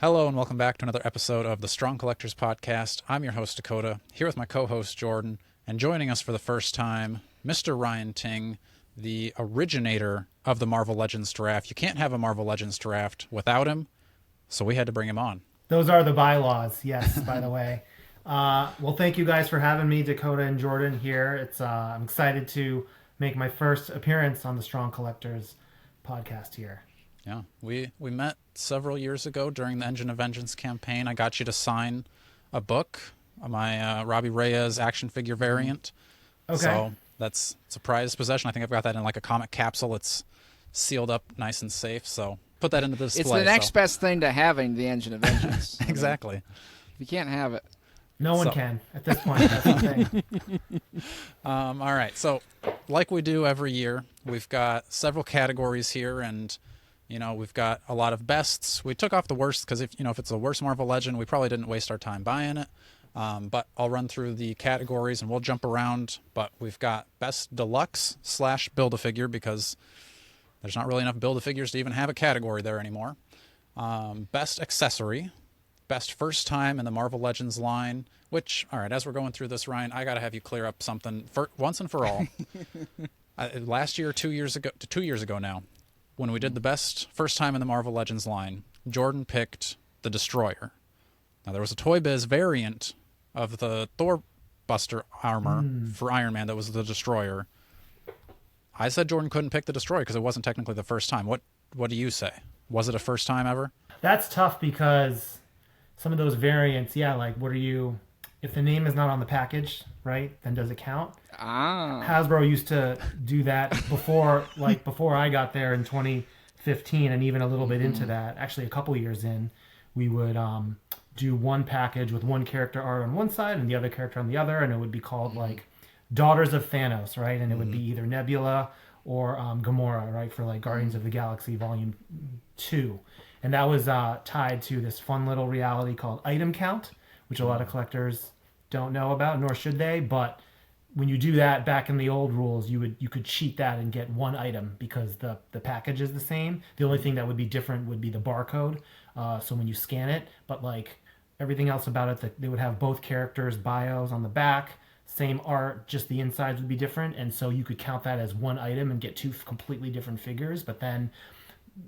Hello and welcome back to another episode of the Strong Collectors Podcast. I'm your host, Dakota, here with my co-host, Jordan, and joining us for the first time, Mr. Ryan Ting, the originator of the Marvel Legends Draft. You can't have a Marvel Legends Draft without him, so we had to bring him on. Those are the bylaws, yes, by the way. Well, thank you guys for having me, Dakota and Jordan, here. I'm excited to make my first appearance on the Strong Collectors Podcast here. Yeah, we met several years ago during the Engine of Vengeance campaign. I got you to sign a book, my Robbie Reyes action figure variant. Okay. So it's a prized possession. I think I've got that in like a comic capsule. It's sealed up nice and safe. So put that into the display. It's the next best thing to having the Engine of Vengeance. Exactly. You can't have it. No one can at this point. That's the thing. All right. So like we do every year, we've got several categories here, and we've got a lot of bests. We took off the worst because if it's a worst Marvel Legend, we probably didn't waste our time buying it. But I'll run through the categories and we'll jump around. But we've got best deluxe / Build-A-Figure because there's not really enough Build-A-Figures to even have a category there anymore. Best accessory, best first time in the Marvel Legends line. Which, all right, as we're going through this, Ryan, I got to have you clear up something for once and for all. Last year, 2 years ago now, when we did the best first time in the Marvel Legends line, Jordan picked the Destroyer. Now, there was a Toy Biz variant of the Thor Buster armor for Iron Man that was the Destroyer. I said Jordan couldn't pick the Destroyer because it wasn't technically the first time. What do you say? Was it a first time ever? That's tough because some of those variants, like if the name is not on the package, right, then does it count? Hasbro used to do that before I got there in 2015, and even a little bit into that. Actually, a couple years in, we would do one package with one character art on one side and the other character on the other, and it would be called like Daughters of Thanos, right? And it would be either Nebula or Gamora, right, for like Guardians of the Galaxy Volume 2. And that was tied to this fun little reality called item count, which a lot of collectors don't know about, nor should they, but when you do that back in the old rules, you could cheat that and get one item because the package is the same. The only thing that would be different would be the barcode. So when you scan it, but like everything else about it, they would have both characters' bios on the back, same art, just the insides would be different. And so you could count that as one item and get two completely different figures. But then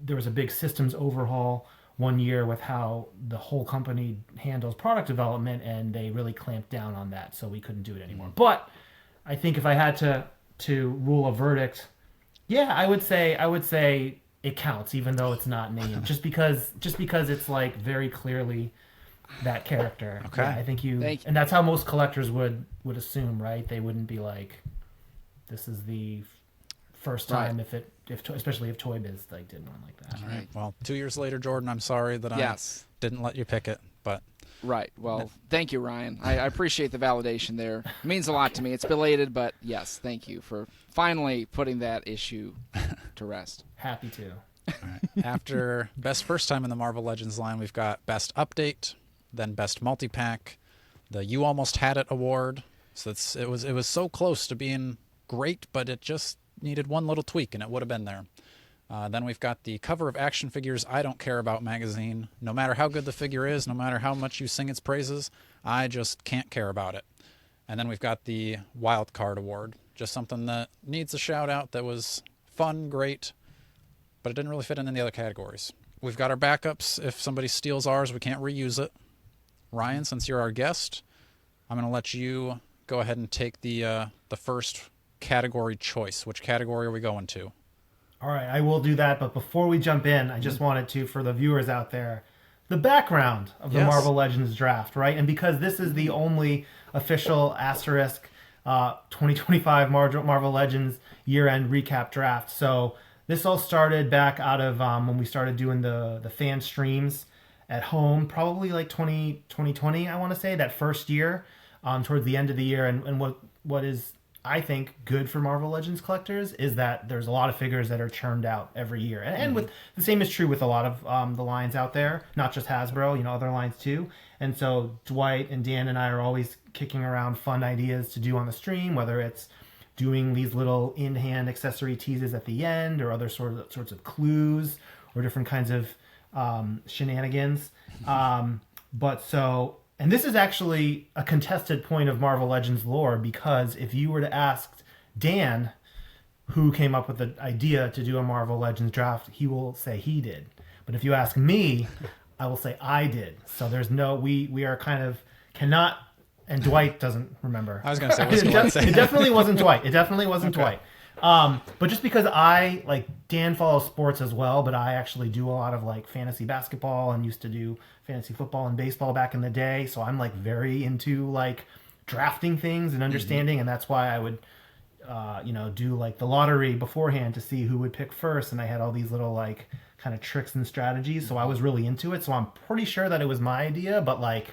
there was a big systems overhaul one year with how the whole company handles product development, and they really clamped down on that. So we couldn't do it anymore. But I think if I had to rule a verdict, I would say it counts, even though it's not named, just because it's like very clearly that character. Okay, I think and that's how most collectors would assume, right? They wouldn't be like, this is the first time, right, especially if Toy Biz did one like that. All right. Well, 2 years later, Jordan, I'm sorry that I didn't let you pick it, but. Right. Well, thank you, Ryan. I appreciate the validation there. It means a lot to me. It's belated, but yes, thank you for finally putting that issue to rest. Happy to. All right. After best first time in the Marvel Legends line, we've got best update, then best multipack, the You Almost Had It award. So it was so close to being great, but it just needed one little tweak, and it would have been there. Then we've got the cover of Action Figures I Don't Care About magazine. No matter how good the figure is, no matter how much you sing its praises, I just can't care about it. And then we've got the Wildcard award, just something that needs a shout out, that was fun, great, but it didn't really fit in the other categories. We've got our backups. If somebody steals ours, we can't reuse it. Ryan, since you're our guest, I'm going to let you go ahead and take the first category choice. Which category are we going to? All right, I will do that. But before we jump in, I just wanted to, for the viewers out there, the background of the Marvel Legends Draft, right? And because this is the only official asterisk 2025 Marvel Legends year-end recap draft. So this all started back out of when we started doing the fan streams at home, probably like 2020, I want to say, that first year, towards the end of the year. And what is, I think, good for Marvel Legends collectors is that there's a lot of figures that are churned out every year. And with the same is true with a lot of the lines out there, not just Hasbro, other lines too. And so Dwight and Dan and I are always kicking around fun ideas to do on the stream, whether it's doing these little in-hand accessory teases at the end or other sorts of clues or different kinds of shenanigans. But so, and this is actually a contested point of Marvel Legends lore, because if you were to ask Dan who came up with the idea to do a Marvel Legends draft, he will say he did. But if you ask me, I will say I did. So there's no, we are kind of cannot, and Dwight doesn't remember. I was going to say, what's Dwight saying? It definitely wasn't Dwight. It definitely wasn't Dwight. But just because Dan follows sports as well, but I actually do a lot of like fantasy basketball and used to do fantasy football and baseball back in the day. So I'm like very into like drafting things and understanding. And that's why I would, do like the lottery beforehand to see who would pick first. And I had all these little like kind of tricks and strategies. So I was really into it. So I'm pretty sure that it was my idea, but like,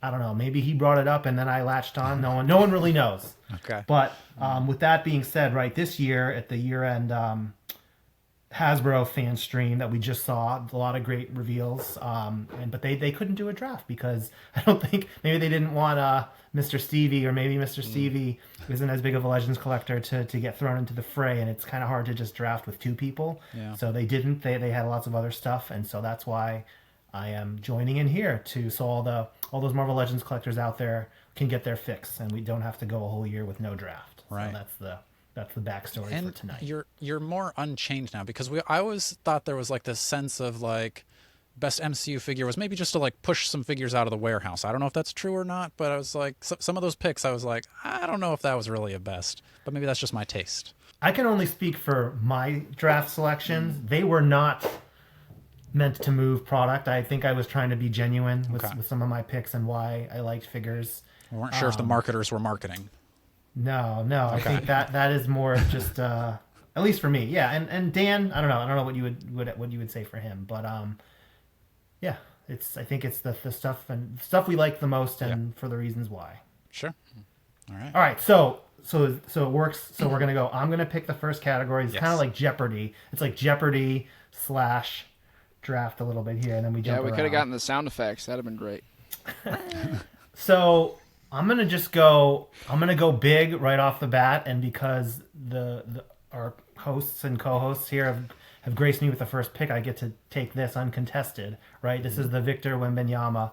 I don't know, maybe he brought it up and then I latched on. No one really knows. Okay. But with that being said, right, this year at the year-end Hasbro fan stream that we just saw, a lot of great reveals. But they couldn't do a draft because I don't think, maybe they didn't want Mr. Stevie, or maybe Mr. Stevie isn't as big of a Legends collector to get thrown into the fray, and it's kind of hard to just draft with two people. Yeah. So they didn't. They had lots of other stuff, and so that's why I am joining in here so all those Marvel Legends collectors out there can get their fix, and we don't have to go a whole year with no draft. Right. So that's the backstory for tonight. You're more unchanged now, because I always thought there was like this sense of like best MCU figure was maybe just to like push some figures out of the warehouse. I don't know if that's true or not, but I was like, some of those picks I was like, I don't know if that was really a best, but maybe that's just my taste. I can only speak for my draft selections. They were not meant to move product. I think I was trying to be genuine with some of my picks and why I liked figures. We weren't sure if the marketers were marketing. No. Okay. I think that is more just at least for me. Yeah. And Dan, I don't know what you would say for him, but yeah, I think it's the stuff we like the most, and for the reasons why. Sure. All right. So it works. So we're gonna go. I'm gonna pick the first category. It's kind of like Jeopardy. It's like Jeopardy / draft a little bit here, and then we jump around. Yeah, we could have gotten the sound effects. That'd have been great. So I'm gonna go big right off the bat, and because our hosts and co-hosts here have graced me with the first pick, I get to take this uncontested. Right, this is the Victor Wembanyama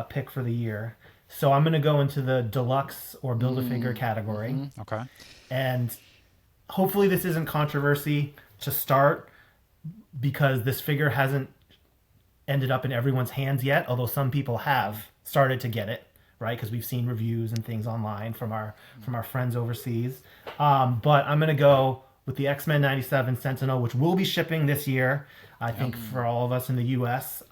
pick for the year. So I'm gonna go into the deluxe or Build-A-Figure category. Mm-hmm. Okay. And hopefully this isn't controversy to start, because this figure hasn't ended up in everyone's hands yet, although some people have started to get it, right? Because we've seen reviews and things online from our friends overseas. But I'm going to go with the X-Men 97 Sentinel, which will be shipping this year, I think, for all of us in the U.S.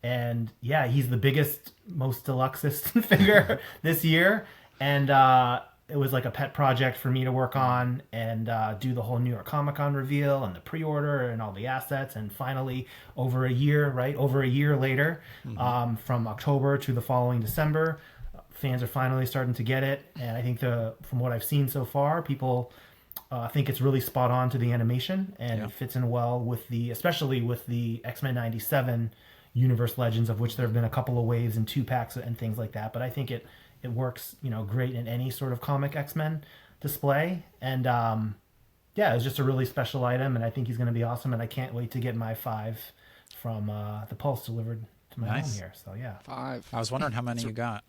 And yeah, he's the biggest, most deluxest figure this year. And it was like a pet project for me to work on and do the whole New York Comic Con reveal and the pre-order and all the assets. And finally, over a year later, from October to the following December, fans are finally starting to get it. And I think from what I've seen so far, people think it's really spot on to the animation, and it fits in well especially with the X-Men 97 Universe Legends, of which there have been a couple of waves and 2-packs and things like that. But I think it works, great in any sort of comic X-Men display. And it was just a really special item, and I think he's going to be awesome. And I can't wait to get my 5 from the Pulse delivered to my home here. So yeah, 5. I was wondering how many you got.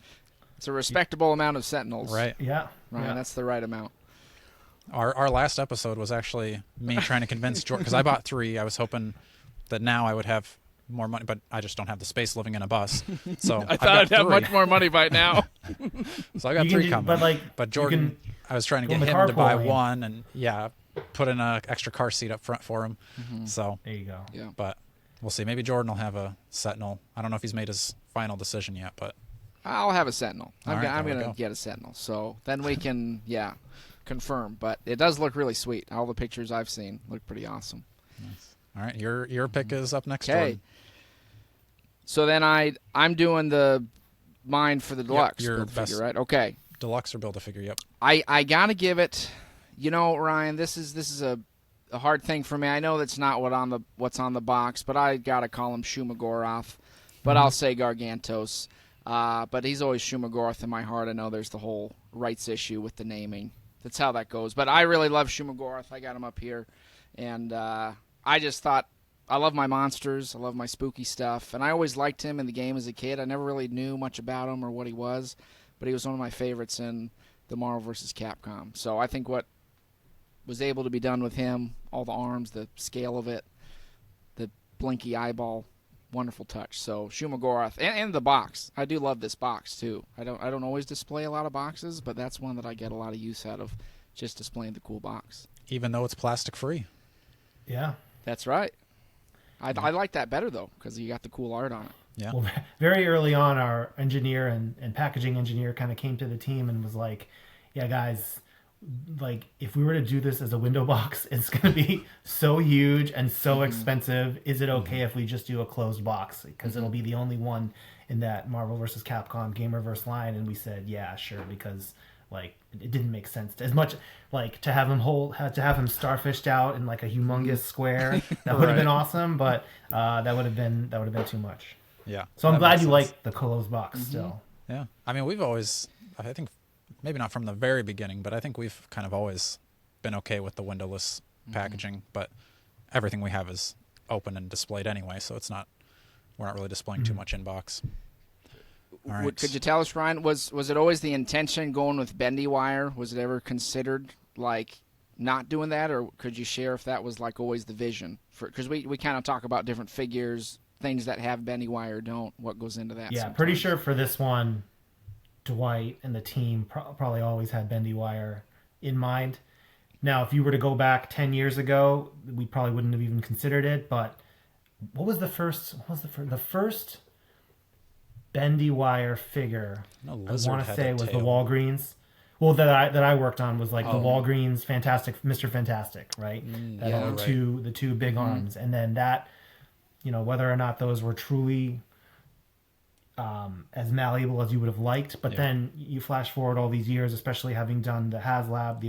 It's a respectable amount of Sentinels. Right. Yeah. Ryan, that's the right amount. Our last episode was actually me trying to convince George, because I bought 3. I was hoping that now I would have more money, but I just don't have the space living in a bus. So I thought I'd have much more money by now. So I got 3 coming. But Jordan, I was trying to get him to buy 1, and put in an extra car seat up front for him. So there you go. Yeah. But we'll see. Maybe Jordan will have a Sentinel. I don't know if he's made his final decision yet, but I'll have a Sentinel. I'm going to go. get a Sentinel. So then we can, confirm. But it does look really sweet. All the pictures I've seen look pretty awesome. Nice. All right, your pick is up next. Okay. So then I'm doing mine for the deluxe Build-A-Figure, right? Okay. Deluxe or Build-A-Figure, yep. I gotta give it, Ryan, this is a hard thing for me. I know that's not what's on the box, but I gotta call him Shumagoroth. But I'll say Gargantos. But he's always Shumagoroth in my heart. I know there's the whole rights issue with the naming. That's how that goes. But I really love Shumagoroth. I got him up here. And I just thought I love my monsters. I love my spooky stuff. And I always liked him in the game as a kid. I never really knew much about him or what he was, but he was one of my favorites in the Marvel vs. Capcom. So I think what was able to be done with him, all the arms, the scale of it, the blinky eyeball, wonderful touch. So Shumagorath and the box. I do love this box too. I don't always display a lot of boxes, but that's one that I get a lot of use out of, just displaying the cool box. Even though it's plastic free. Yeah. That's right. I like that better though, because you got the cool art on it. Yeah. Well, very early on, our engineer and packaging engineer kind of came to the team and was like, "Yeah, guys, like if we were to do this as a window box, it's going to be so huge and so expensive. Is it okay if we just do a closed box? Because it'll be the only one in that Marvel vs. Capcom Gamerverse line." And we said, "Yeah, sure," because like it didn't make sense as much like to have him starfished out in like a humongous square. That would have been awesome, but that would have been too much. Yeah. So I'm glad you like the closed box still. Yeah. I mean, we've always, I think, maybe not from the very beginning, but I think we've kind of always been okay with the windowless packaging, but everything we have is open and displayed anyway, so we're not really displaying too much in box. All right. Could you tell us, Ryan, was it always the intention going with bendy wire? Was it ever considered like not doing that, or could you share if that was like always the vision? Because we kind of talk about different figures, things that have bendy wire don't. What goes into that? Yeah, sometimes. pretty sure for this one, Dwight and the team probably always had bendy wire in mind. Now, if you were to go back 10 years ago, we probably wouldn't have even considered it. But what was the first bendy wire figure? No, I Lizard want to had say a was the tail. Walgreens. Well, that I worked on was like the Walgreens Fantastic Mr. Fantastic, right? That yeah, had right. the two big arms, and then that, whether or not those were truly as malleable as you would have liked, but then you flash forward all these years, especially having done the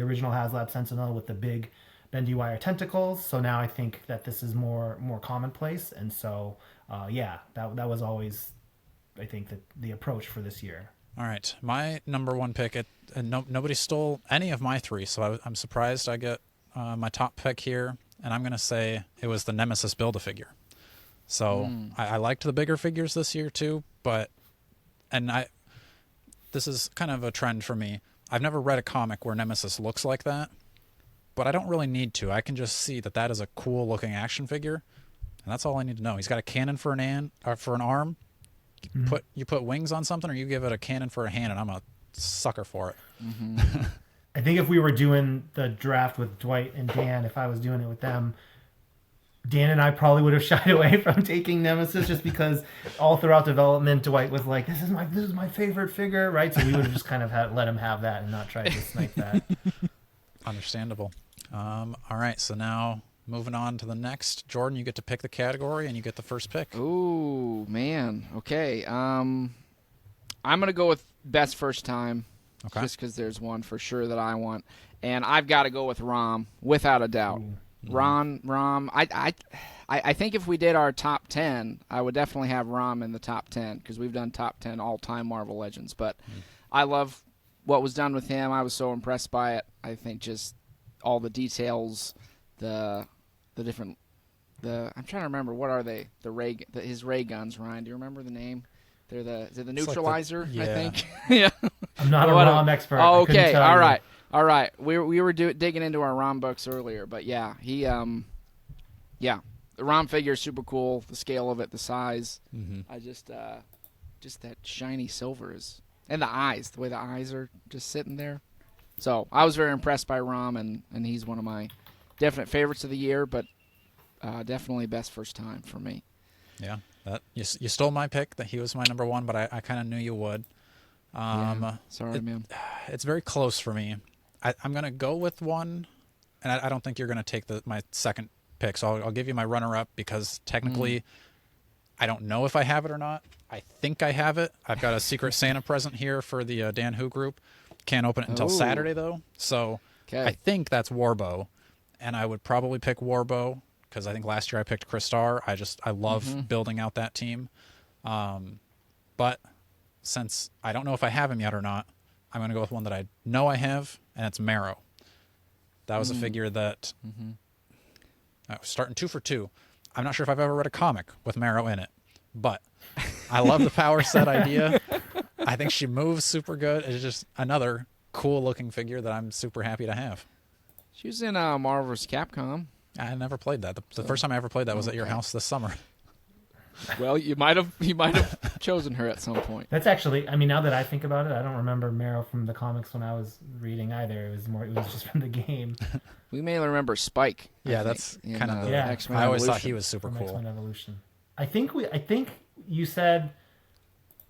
original HasLab Sentinel with the big bendy wire tentacles. So now I think that this is more commonplace, and so that was always, I think, the approach for this year. All right, my number one pick. Nobody stole any of my three, so I'm surprised I get my top pick here, and I'm gonna say it was the Nemesis Build-A-Figure. So I liked the bigger figures this year too, this is kind of a trend for me. I've never read a comic where Nemesis looks like that, but I don't really need to. I can just see that is a cool looking action figure, and that's all I need to know. He's got a cannon for an arm. You put wings on something, or you give it a cannon for a hand, and I'm a sucker for it. I think if we were doing the draft with Dwight and Dan, if I was doing it with them, Dan and I probably would have shied away from taking Nemesis just because all throughout development, Dwight was like, "This is my favorite figure," right? So we would have just kind of let him have that and not try to snipe that. Understandable. All right, so now moving on to the next. Jordan, you get to pick the category, and you get the first pick. Ooh, man. Okay. I'm gonna go with best first time, just because there's one for sure that I want, and I've got to go with Rom without a doubt. Rom. I think if we did our top 10, I would definitely have Rom in the top 10 because we've done top 10 all-time Marvel Legends. But I love what was done with him. I was so impressed by it. I think just all the details, the different, I'm trying to remember, what are they? His ray guns. Ryan, do you remember the name? They're the neutralizer, I think. Yeah. I'm not a ROM expert. Oh, okay. All right. All right, we were digging into our ROM books earlier, but yeah, the ROM figure is super cool. The scale of it, the size, I just that shiny silver and the eyes, the way the eyes are just sitting there. So I was very impressed by ROM, and he's one of my definite favorites of the year, but definitely best first time for me. Yeah, you stole my pick. That he was my number one, but I kind of knew you would. Sorry, man. It's very close for me. I'm going to go with one, and I don't think you're going to take my second pick, so I'll give you my runner-up because technically I don't know if I have it or not. I think I have it. I've got a Secret Santa present here for the Dan Who group. Can't open it until Saturday, though, so I think that's Warbow, and I would probably pick Warbow because I think last year I picked Crystar. I love building out that team, but since I don't know if I have him yet or not, I'm going to go with one that I know I have, and it's Marrow. That was a figure that I was starting 2 for 2. I'm not sure if I've ever read a comic with Marrow in it, but I love the power set idea. I think she moves super good. It's just another cool looking figure that I'm super happy to have. She was in Marvel vs. Capcom. I never played that. The first time I ever played that was at your house this summer. Well, you might have chosen her at some point. That's actually, I mean, now that I think about it, I don't remember Marrow from the comics when I was reading either. It was just from the game. We may remember Spike. Yeah, that's kind of the X-Men I always Evolution. thought he was super cool. X-Men Evolution. I think you said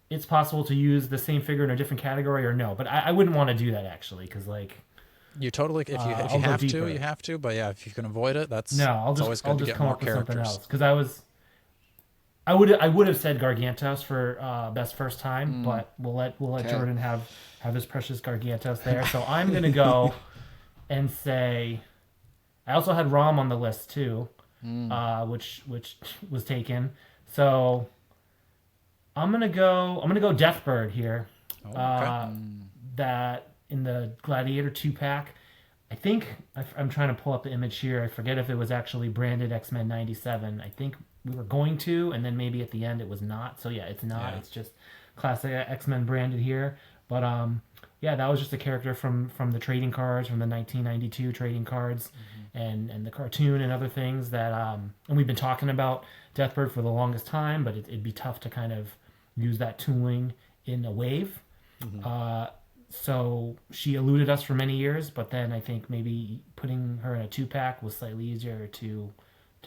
it's possible to use the same figure in a different category or no, but I wouldn't want to do that actually because like you totally if you have to, you have to. But yeah, if you can avoid it, that's always good to get more characters. Because I would have said Gargantos for best first time, but we'll let Jordan have his precious Gargantos there. So I'm gonna go and say I also had Rom on the list too, which was taken. So I'm gonna go Deathbird here. Oh, okay. That in the Gladiator 2-pack. I think I'm trying to pull up the image here. I forget if it was actually branded X-Men 97. I think we were going to, and then maybe at the end it was not. So yeah, it's not. Yeah. It's just classic X-Men branded here. But yeah, that was just a character from the trading cards, from the 1992 trading cards, and the cartoon and other things that. And we've been talking about Deathbird for the longest time, but it'd be tough to kind of use that tooling in a wave. So she eluded us for many years, but then I think maybe putting her in a 2-pack was slightly easier to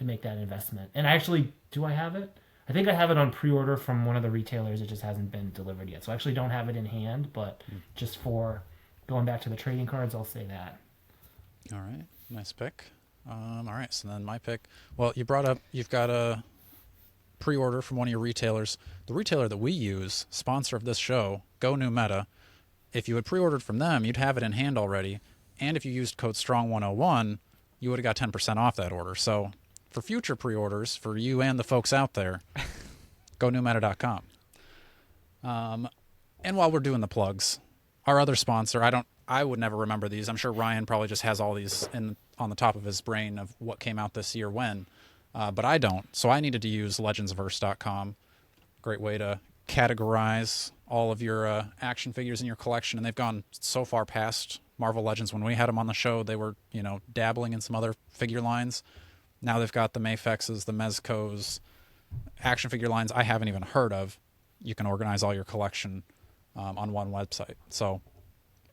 make that investment. And actually, do I have it? I think I have it on pre-order from one of the retailers. It just hasn't been delivered yet. So I actually don't have it in hand, but just for going back to the trading cards, I'll say that. All right. Nice pick. All right. So then my pick. Well, you brought up, you've got a pre-order from one of your retailers. The retailer that we use, sponsor of this show, Go New Meta. If you had pre-ordered from them, you'd have it in hand already. And if you used code STRONG101, you would have got 10% off that order. So for future pre-orders, for you and the folks out there, go newmeta.com. And while we're doing the plugs, our other sponsor, I would never remember these. I'm sure Ryan probably just has all these on the top of his brain of what came out this year when, but I don't. So I needed to use legendsverse.com. Great way to categorize all of your action figures in your collection, and they've gone so far past Marvel Legends. When we had them on the show, they were, dabbling in some other figure lines. Now they've got the Mafexes, the Mezcos, action figure lines I haven't even heard of. You can organize all your collection on one website. So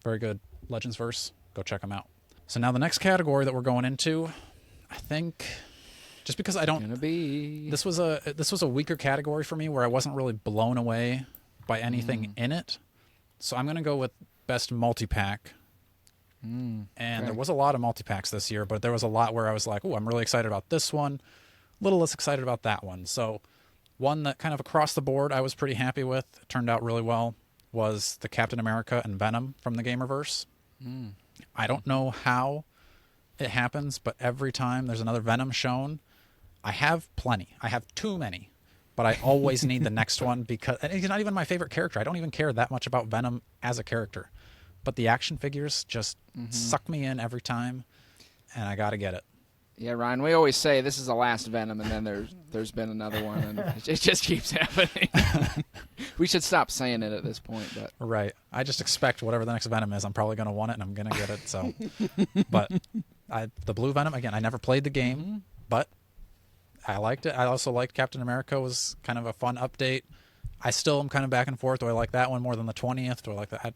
very good. Legendsverse, go check them out. So now the next category that we're going into, I think, just because this was a weaker category for me where I wasn't really blown away by anything in it. So I'm going to go with best multi-pack. And there was a lot of multi-packs this year, but there was a lot where I was like, oh, I'm really excited about this one, a little less excited about that one. So one that kind of across the board I was pretty happy with, it turned out really well, was the Captain America and Venom from the Gamerverse. I don't know how it happens, but every time there's another Venom shown, I have plenty. I have too many, but I always need the next one because and he's not even my favorite character. I don't even care that much about Venom as a character, but the action figures just suck me in every time, and I got to get it. Yeah, Ryan, we always say this is the last Venom, and then there's been another one, and it just keeps happening. We should stop saying it at this point. But Right. I just expect whatever the next Venom is, I'm probably going to want it, and I'm going to get it. So, but the blue Venom, again, I never played the game, but I liked it. I also liked Captain America. Was kind of a fun update. I still am kind of back and forth. Do I like that one more than the 20th? Do I like that?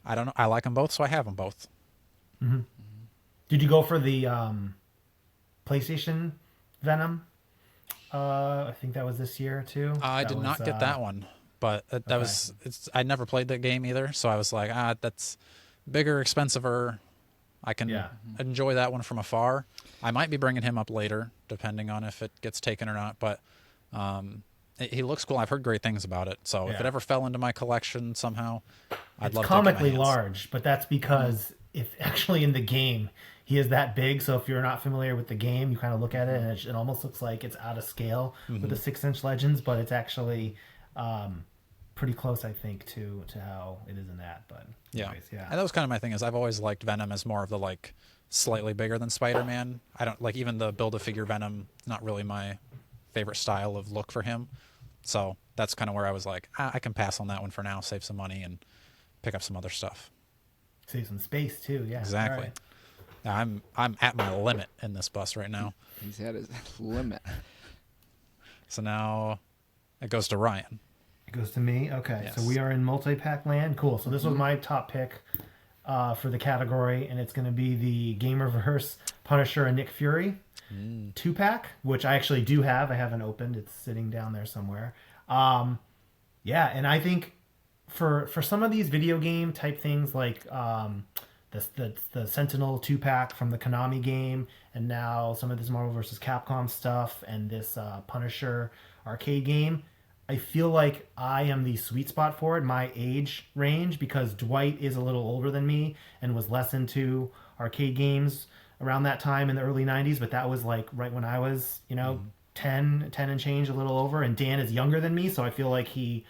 I don't know. I like them both, so I have them both. Did you go for the PlayStation Venom? I think that was this year too. I did not get that one, but that was. I never played that game either, so I was like, that's bigger, expensiver. I can enjoy that one from afar. I might be bringing him up later, depending on if it gets taken or not. But he looks cool. I've heard great things about it. So if it ever fell into my collection somehow, I'd love to get my hands. It's comically large, but that's because if actually in the game he is that big. So if you're not familiar with the game, you kind of look at it and it almost looks like it's out of scale with the 6-inch Legends, but it's actually pretty close, I think, to how it is in that. But anyways, and that was kind of my thing. Is I've always liked Venom as more of the slightly bigger than Spider-Man. I don't like even the Build-A-Figure Venom. Not really my favorite style of look for him. So that's kind of where I was like, I can pass on that one for now, save some money, and pick up some other stuff. Save some space too. Yeah. Exactly. Right. Now, I'm at my limit in this bus right now. He's at his limit. So now it goes to Ryan. It goes to me. Okay. Yes. So we are in multi-pack land. Cool. So this was my top pick for the category, and it's going to be the Gamerverse Punisher and Nick Fury 2-pack, which I actually do have. I haven't opened. It's sitting down there somewhere. Yeah, and I think for some of these video game type things like the Sentinel 2-pack from the Konami game, and now some of this Marvel vs. Capcom stuff, and this Punisher arcade game, I feel like I am the sweet spot for it, my age range, because Dwight is a little older than me and was less into arcade games around that time in the early 90s, but that was like right when I was, 10 and change, a little over, and Dan is younger than me, so I feel like he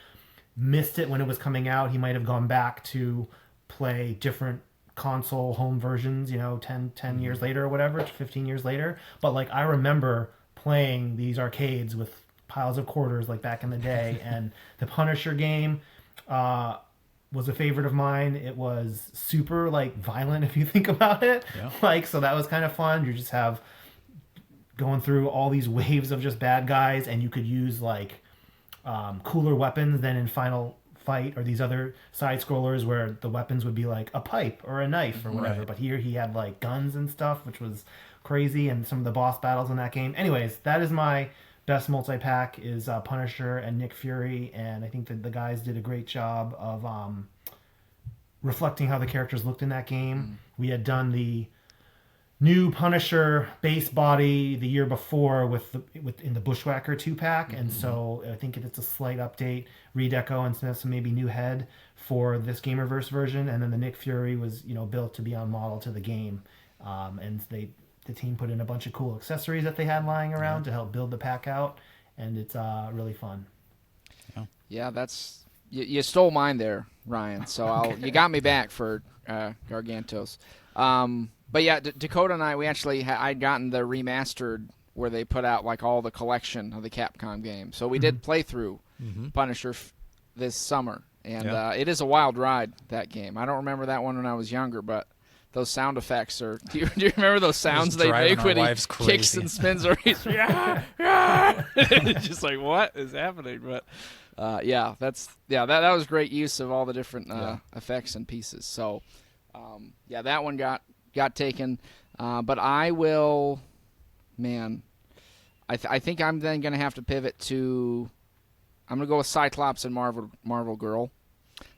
missed it when it was coming out. He might have gone back to play different console home versions, 10 years later or whatever, 15 years later. But like I remember playing these arcades with piles of quarters like back in the day, and the Punisher game was a favorite of mine. It was super like violent if you think about it. Yeah. So that was kind of fun. You just have going through all these waves of just bad guys, and you could use like cooler weapons than in Final Fight or these other side scrollers where the weapons would be like a pipe or a knife or whatever. Right. But here he had like guns and stuff, which was crazy, and some of the boss battles in that game. Anyways, that is my best multi-pack is Punisher and Nick Fury, and I think that the guys did a great job of reflecting how the characters looked in that game. We had done the new Punisher base body the year before in the Bushwhacker 2-pack, and so I think it's a slight update, redeco, and some maybe new head for this Gamerverse version, and then the Nick Fury was built to be on model to the game, and the team put in a bunch of cool accessories that they had lying around to help build the pack out, and it's really fun. Yeah, that's you stole mine there, Ryan. So you got me back for Gargantos. But yeah, Dakota and I, we actually I'd gotten the remastered where they put out like all the collection of the Capcom games. So we did play through Punisher this summer, and it is a wild ride, that game. I don't remember that one when I was younger, but those sound effects are. Do you remember those sounds they make when he kicks and spins? Or he's just like, what is happening? But that was great use of all the different effects and pieces. So that one got taken, but I will, man. I think I'm then gonna have to pivot to. I'm gonna go with Cyclops and Marvel Girl.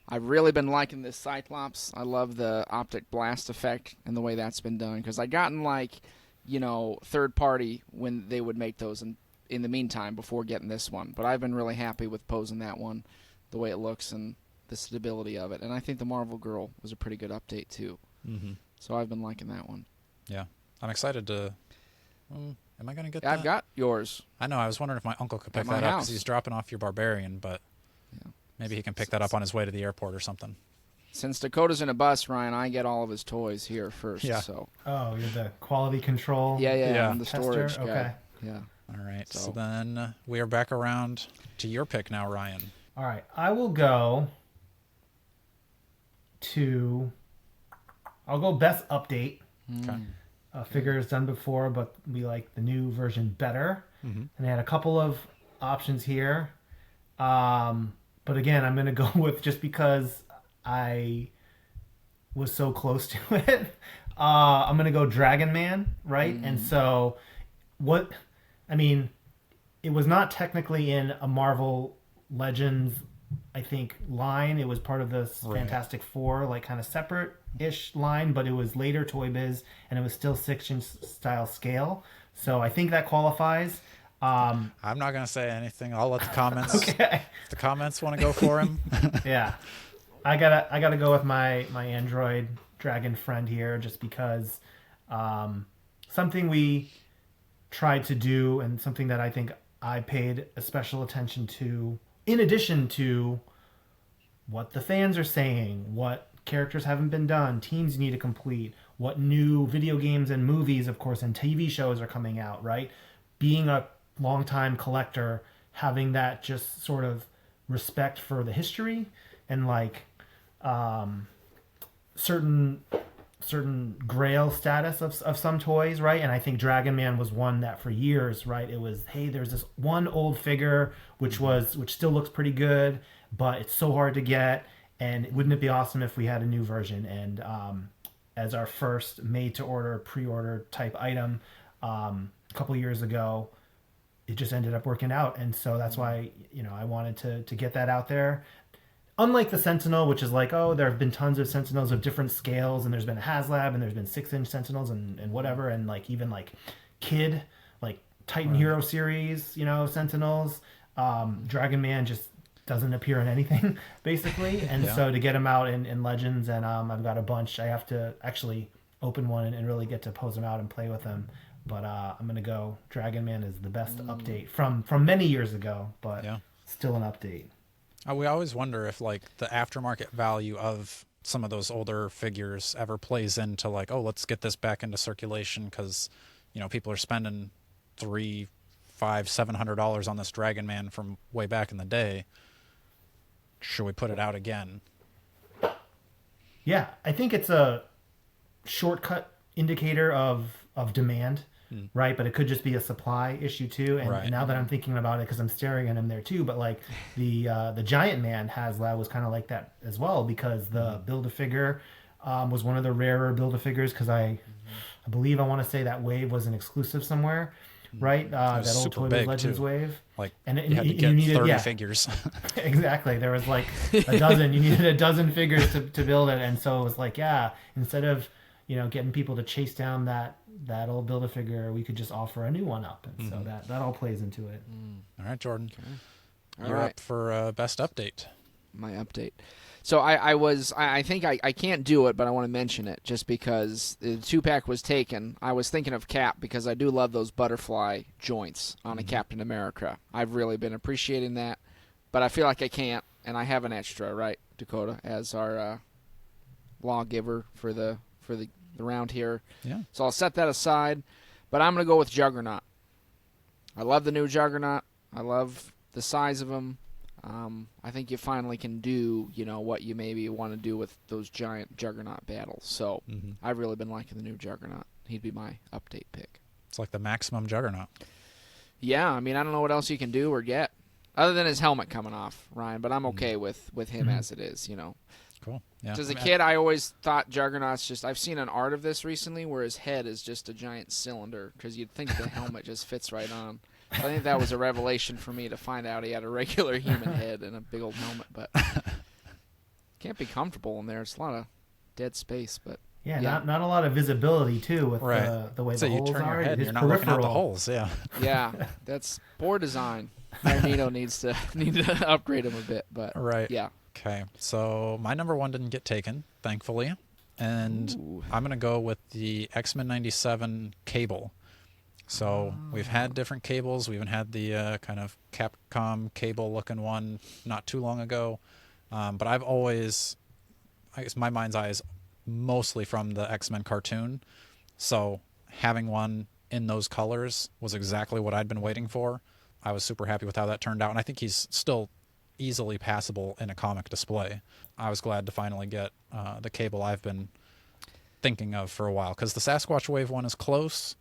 I've really been liking this Cyclops. I love the optic blast effect and the way that's been done, because I gotten third party when they would make those in the meantime before getting this one. But I've been really happy with posing that one, the way it looks and the stability of it. And I think the Marvel Girl was a pretty good update too. So I've been liking that one. Yeah, I'm excited to. Am I going to get that? I've got yours. I know. I was wondering if my uncle could pick that up because he's dropping off your Barbarian, but maybe he can pick that up on his way to the airport or something. Since Dakota's in a bus, Ryan, I get all of his toys here first. Yeah. So. Oh, you're the quality control. Yeah. And the storage guy. Okay. Yeah. All right. So then we are back around to your pick now, Ryan. All right. I will go I'll go best update. Okay. Figure is done before, but we like the new version better. And they had a couple of options here. But again, I'm going to go with, just because I was so close to it, I'm going to go Dragon Man, right? And so it was not technically in a Marvel Legends, I think, line. It was part of the Fantastic Four, like kind of separate-ish line, but it was later Toy Biz, and it was still 6-inch style scale. So I think that qualifies. I'm not going to say anything. I'll let the comments. Okay. If the comments want to go for him. Yeah. I gotta go with my Android Dragon friend here, just because something we tried to do, and something that I think I paid a special attention to, in addition to what the fans are saying, what characters haven't been done, teams you need to complete, what new video games and movies, of course, and TV shows are coming out, right? Being a longtime collector, having that just sort of respect for the history and like certain grail status of some toys, right? And I think Dragon Man was one that for years, right, it was, hey, there's this one old figure which still looks pretty good, but it's so hard to get, and wouldn't it be awesome if we had a new version? And as our first made to order, pre-order type item a couple years ago, it just ended up working out. And so that's why, I wanted to get that out there. Unlike the Sentinel, which is like, oh, there have been tons of Sentinels of different scales, and there's been a HasLab, and there's been 6-inch Sentinels and whatever, and like even like Kid, like Titan Hero series, Sentinels. Dragon Man just doesn't appear in anything, basically. And so to get him out in Legends, and I've got a bunch. I have to actually open one and really get to pose them out and play with them. But I'm going to go Dragon Man is the best update from many years ago, but still an update. We always wonder if like the aftermarket value of some of those older figures ever plays into like, oh, let's get this back into circulation because, people are spending $300, $500, $700 on this Dragon Man from way back in the day. Should we put it out again? Yeah, I think it's a shortcut indicator of demand. Right, but it could just be a supply issue too. And now that I'm thinking about it, because I'm staring at him there too, but like the Giant Man HasLab was kind of like that as well, because the Build-A-Figure was one of the rarer Build-A-Figures, because I believe I want to say that wave was an exclusive somewhere, right? That old Toy Biz Legends too. wave. Like, and you had to get needed 30 figures. Exactly. There was like a dozen. You needed a dozen figures to build it, and so it was like, instead of getting people to chase down that old Build-A-Figure, we could just offer a new one up, and so that all plays into it. All right, Jordan, All you're right. up for best update. My update. So I think I can't do it, but I want to mention it just because the 2-pack was taken. I was thinking of Cap because I do love those butterfly joints on a Captain America. I've really been appreciating that, but I feel like I can't, and I have an extra, right, Dakota, as our lawgiver for the round here. Yeah. So I'll set that aside, but I'm going to go with Juggernaut. I love the new Juggernaut. I love the size of him. I think you finally can do, what you maybe want to do with those giant Juggernaut battles. So I've really been liking the new Juggernaut. He'd be my update pick. It's like the maximum Juggernaut. Yeah, I mean, I don't know what else you can do or get other than his helmet coming off, Ryan, but I'm okay with him as it is, Cool. Yeah. As a kid, I always thought Juggernaut's I've seen an art of this recently where his head is just a giant cylinder because you'd think the helmet just fits right on. I think that was a revelation for me to find out he had a regular human head and a big old helmet, but can't be comfortable in there. It's a lot of dead space, but yeah. Not a lot of visibility too with the way so the holes you turn are. your head, It you're is not looking at the peripheral. holes. Yeah. Yeah, that's poor design. Magneto needs to upgrade him a bit, but yeah. Okay, so my number one didn't get taken, thankfully, and I'm going to go with the X-Men 97 Cable. So we've had different cables. We even had the kind of Capcom Cable-looking one not too long ago, but I've always, I guess my mind's eye is mostly from the X-Men cartoon, so having one in those colors was exactly what I'd been waiting for. I was super happy with how that turned out, and I think he's still easily passable in a comic display. I was glad to finally get the Cable I've been thinking of for a while, because the Sasquatch Wave one is close,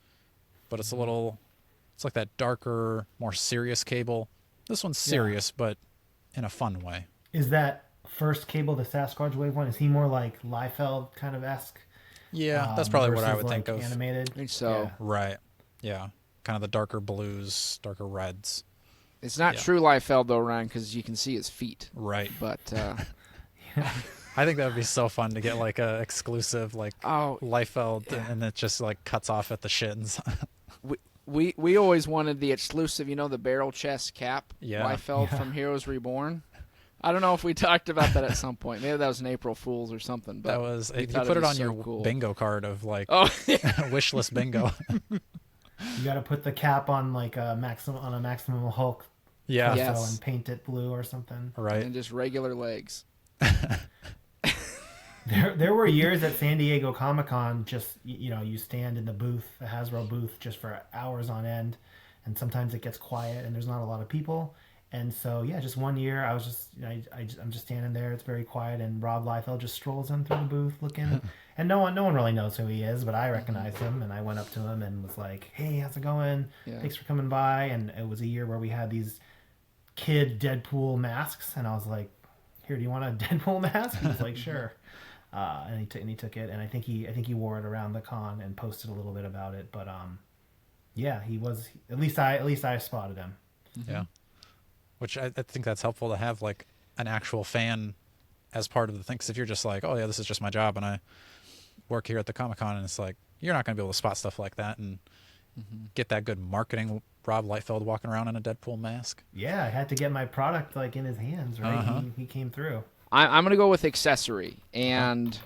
but it's it's like that darker, more serious Cable. This one's serious, but in a fun way. Is that first Cable, the Sasquatch Wave one, is he more like Liefeld kind of esque? Yeah, that's probably what I would like think of. Animated? I think so. Yeah. Right. Yeah. Kind of the darker blues, darker reds. It's not true Liefeld, though, Ryan, because you can see his feet. Right. But I think that would be so fun to get like a exclusive Liefeld, and it just like cuts off at the shins. we always wanted the exclusive, the barrel chest cap Liefeld from Heroes Reborn. I don't know if we talked about that at some point. Maybe that was an April Fool's or something. But that was you put it on your bingo card of like wish list bingo. You got to put the cap on like a maximum Hulk. Yeah. And paint it blue or something. Right. And just regular legs. There were years at San Diego Comic-Con, just you stand in the booth, the Hasbro booth, just for hours on end, and sometimes it gets quiet and there's not a lot of people. And so yeah, just one year I was just I'm just standing there. It's very quiet, and Rob Liefeld just strolls in through the booth looking, and no one really knows who he is, but I recognized him, and I went up to him and was like, "Hey, how's it going? Yeah. Thanks for coming by." And it was a year where we had these kid Deadpool masks, and I was like, "Here, do you want a Deadpool mask?" He was like, "Sure." And he took it, and I think he wore it around the con and posted a little bit about it. But yeah, he was at least I spotted him. Yeah. Which I think that's helpful to have like an actual fan as part of the thing. Because if you're just like, oh yeah, this is just my job and I work here at the Comic-Con, and it's like, you're not going to be able to spot stuff like that and get that good marketing. Rob Liefeld walking around in a Deadpool mask. Yeah, I had to get my product like in his hands, right? He came through. I'm going to go with accessory. And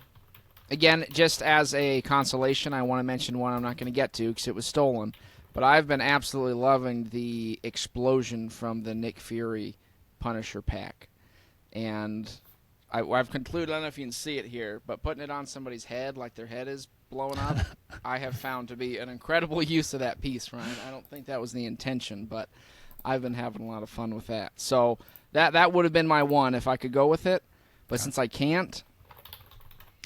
again, just as a consolation, I want to mention one I'm not going to get to because it was stolen. But I've been absolutely loving the explosion from the Nick Fury Punisher pack. And I've concluded, I don't know if you can see it here, but putting it on somebody's head like their head is blowing up, I have found to be an incredible use of that piece, Ryan. I don't think that was the intention, but I've been having a lot of fun with that. So that would have been my one if I could go with it. But since I can't,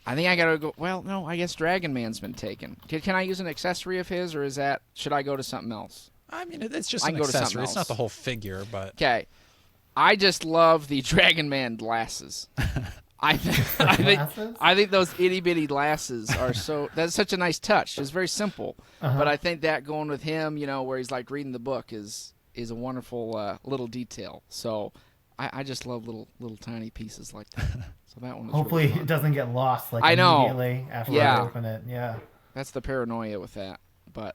I think I gotta go. Well, no, I guess Dragon Man's been taken. Can I use an accessory of his, or should I go to something else? I mean, it's just an accessory. It's not the whole figure, but okay. I just love the Dragon Man glasses. I think those itty bitty glasses are that's such a nice touch. It's very simple, but I think that going with him, where he's like reading the book, is a wonderful little detail. So I just love little tiny pieces like that. So that one. Hopefully really it doesn't get lost I know. Immediately after I open it. Yeah. That's the paranoia with that, but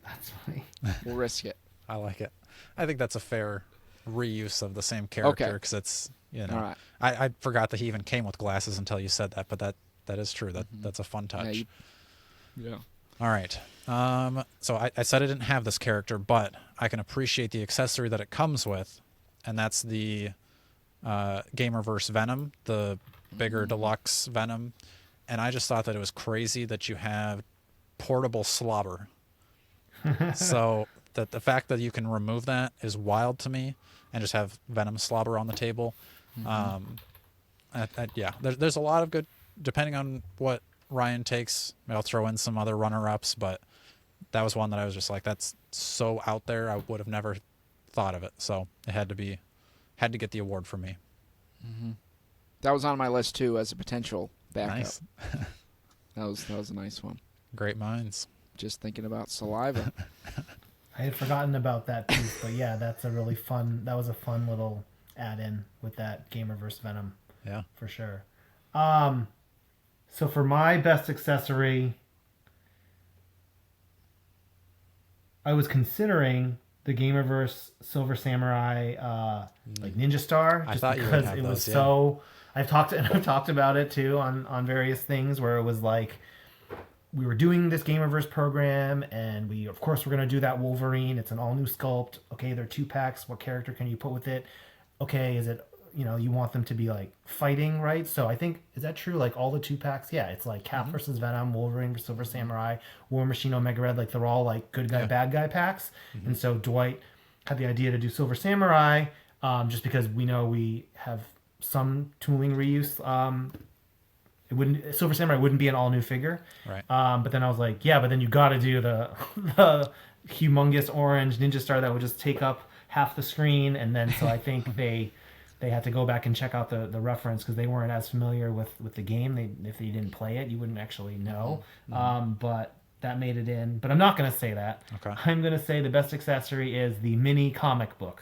that's funny. We'll risk it. I like it. I think that's a fair reuse of the same character because it's All right. I forgot that he even came with glasses until you said that, but that is true. That's a fun touch. Yeah. All right. So I said I didn't have this character, but I can appreciate the accessory that it comes with, and that's the Gamerverse Venom, the bigger deluxe Venom. And I just thought that it was crazy that you have portable slobber. So that the fact that you can remove that is wild to me, and just have Venom slobber on the table. Yeah, there's a lot of good, depending on what Ryan takes. I'll throw in some other runner-ups, but that was one that I was just like, that's so out there. I would have never thought of it. So it had to get the award for me. That was on my list too as a potential backup. Nice. That was a nice one. Great minds. Just thinking about saliva. I had forgotten about that piece, but yeah, that was a fun little add-in with that Gamerverse Venom. Yeah. For sure. So for my best accessory, I was considering the Gamerverse Silver Samurai like Ninja Star, just because it was so. I've talked about it too on various things where it was like, we were doing this Gamerverse program, and we, of course, we're going to do that Wolverine. It's an all-new sculpt. Okay, they're 2-packs. What character can you put with it? Okay, is it, you want them to be, like, fighting, right? So I think, is that true? Like, all the 2-packs? Yeah, it's like Cap versus Venom, Wolverine versus Silver Samurai, War Machine, Omega Red. Like, they're all, like, good guy, bad guy packs. And so Dwight had the idea to do Silver Samurai, just because we know we have some tooling reuse. Silver Samurai wouldn't be an all new figure, right? But then I was like, yeah, but then you got to do the humongous orange Ninja Star that would just take up half the screen, and then so I think they had to go back and check out the reference because they weren't as familiar with the game. If they didn't play it, you wouldn't actually know. But that made it in. But I'm not going to say that. Okay. I'm going to say the best accessory is the mini comic book.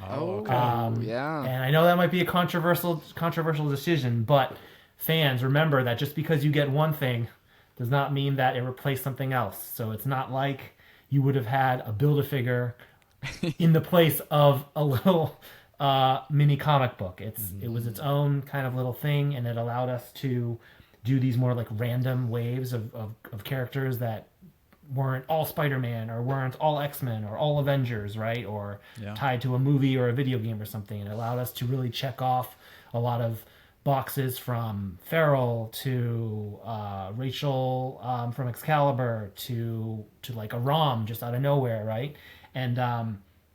Oh, okay. Yeah. And I know that might be a controversial decision, but fans, remember that just because you get one thing does not mean that it replaced something else. So it's not like you would have had a Build-A-Figure in the place of a little mini comic book. It was its own kind of little thing, and it allowed us to do these more like random waves of characters that weren't all Spider-Man or weren't all X-Men or all Avengers, right? Or tied to a movie or a video game or something. It allowed us to really check off a lot of boxes, from Farrell to Rachel from Excalibur to like a ROM just out of nowhere, right? And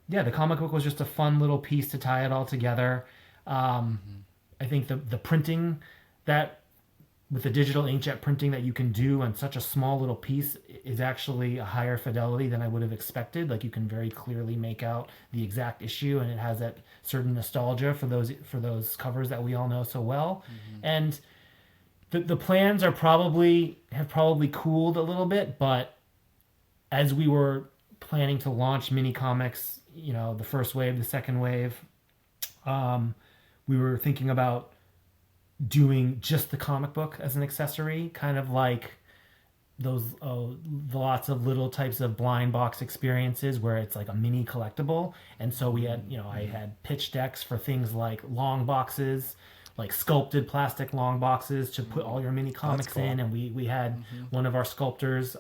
yeah, the comic book was just a fun little piece to tie it all together. I think the printing that with the digital inkjet printing that you can do on such a small little piece is actually a higher fidelity than I would have expected. Like you can very clearly make out the exact issue, and it has that certain nostalgia for those covers that we all know so well. And the plans have probably cooled a little bit, but as we were planning to launch mini comics, the first wave, the second wave, we were thinking about doing just the comic book as an accessory, kind of like those lots of little types of blind box experiences where it's like a mini collectible. And so we had, I had pitch decks for things like long boxes, like sculpted plastic long boxes to put all your mini comics cool. in. And we had one of our sculptors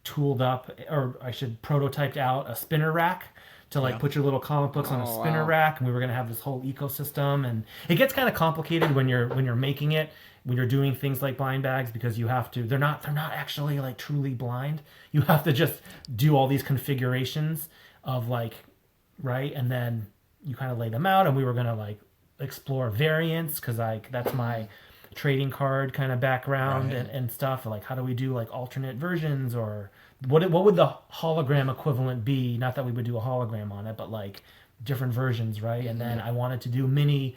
tooled up, or I should prototyped out a spinner rack to put your little comic books on a spinner rack, and we were going to have this whole ecosystem. And it gets kind of complicated when you're making it, when you're doing things like blind bags, because you have to, they're not actually like truly blind. You have to just do all these configurations of right, and then you kind of lay them out. And we were going to explore variants, because that's my trading card kind of background, right. and stuff. Like, how do we do alternate versions, or what would the hologram equivalent be? Not that we would do a hologram on it, but different versions, right? And then I wanted to do mini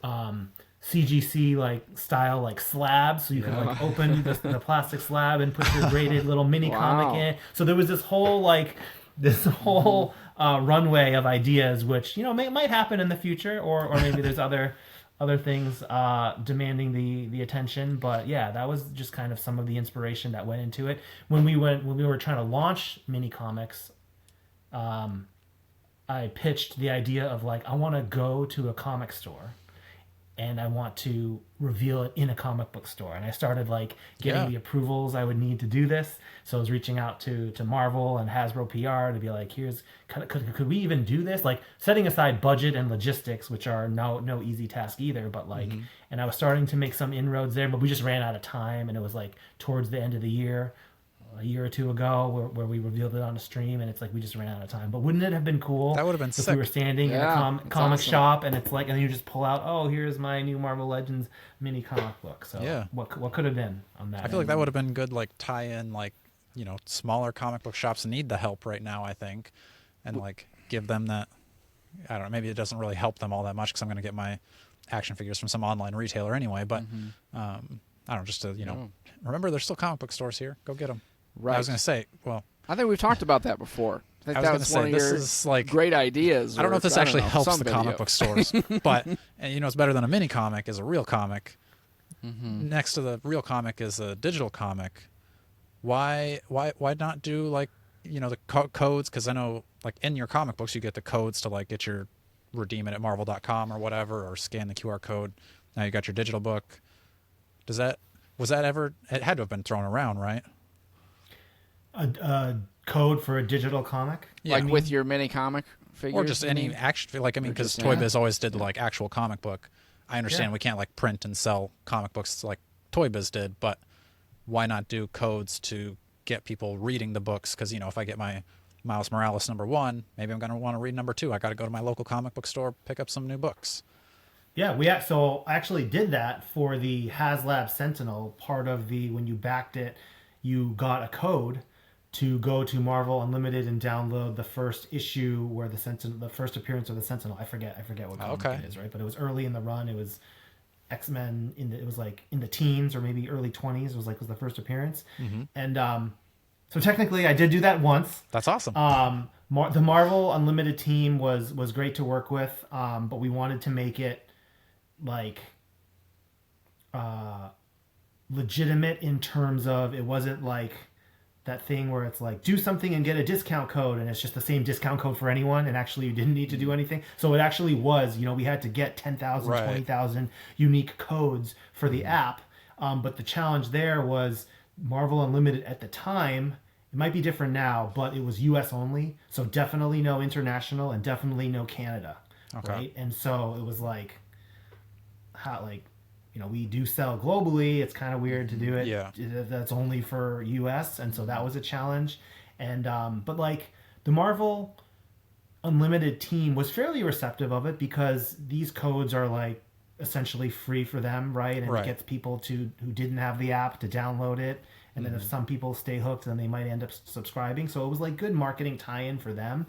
CGC style slabs, so you could open the plastic slab and put your graded little mini comic in. So there was this whole runway of ideas, which might happen in the future, or maybe there's other things demanding the attention. But yeah, that was just kind of some of the inspiration that went into it. When we were trying to launch mini comics, I pitched the idea of I want to go to a comic store and I want to reveal it in a comic book store. And I started getting the approvals I would need to do this. So I was reaching out to Marvel and Hasbro PR to be here's, could we even do this? Setting aside budget and logistics, which are no easy task either, but and I was starting to make some inroads there, but we just ran out of time. And it was towards the end of the year, a year or two ago, where we revealed it on a stream, and it's we just ran out of time. But wouldn't it have been cool? That would have been if sick. we were standing in a comic awesome. shop, and it's and then you just pull out, oh, here's my new Marvel Legends mini comic book. So Yeah. what could have been on that? I feel that would have been good, tie-in, smaller comic book shops need the help right now, I think, and give them that. I don't know, maybe it doesn't really help them all that much, because I'm going to get my action figures from some online retailer anyway, but I don't know, just to, remember there's still comic book stores here. Go get them. Right. I was going to say, well, I think we've talked about that before. I think that was one of this your is great ideas. I don't know if this actually helps some the video. comic book stores, but it's better than a mini comic is a real comic. Next to the real comic is a digital comic. Why not do the codes? Because I know in your comic books you get the codes to get your redeem it at marvel.com or whatever, or scan the QR code. Now you got your digital book. Was that ever? It had to have been thrown around, right? A code for a digital comic, with your mini comic figures, or just any action. Because Toy Biz always did actual comic book. I understand we can't print and sell comic books like Toy Biz did, but why not do codes to get people reading the books? Because if I get my Miles Morales #1, maybe I'm going to want to read #2. I got to go to my local comic book store, pick up some new books. Yeah, so I actually did that for the HasLab Sentinel. Part of when you backed it, you got a code to go to Marvel Unlimited and download the first issue where the first appearance of the Sentinel. I forget what comic it is, right? But it was early in the run. It was X-Men it was in the teens or maybe early 20s. It was was the first appearance. And so technically I did do that once. That's awesome. The Marvel Unlimited team was great to work with, but we wanted to make it legitimate in terms of it wasn't that thing where it's do something and get a discount code, and it's just the same discount code for anyone, and actually you didn't need to do anything. So it actually was, we had to get 10,000, 20,000 unique codes for the app. But the challenge there was Marvel Unlimited at the time, it might be different now, but it was US only. So definitely no international and definitely no Canada. Okay. Right. And so it was we do sell globally. It's kind of weird to do it. Yeah. That's only for US. And so that was a challenge. And, but the Marvel Unlimited team was fairly receptive of it because these codes are like essentially free for them, right? And Right. it gets people to who didn't have the app to download it. And then if some people stay hooked, then they might end up subscribing. So it was like good marketing tie-in for them.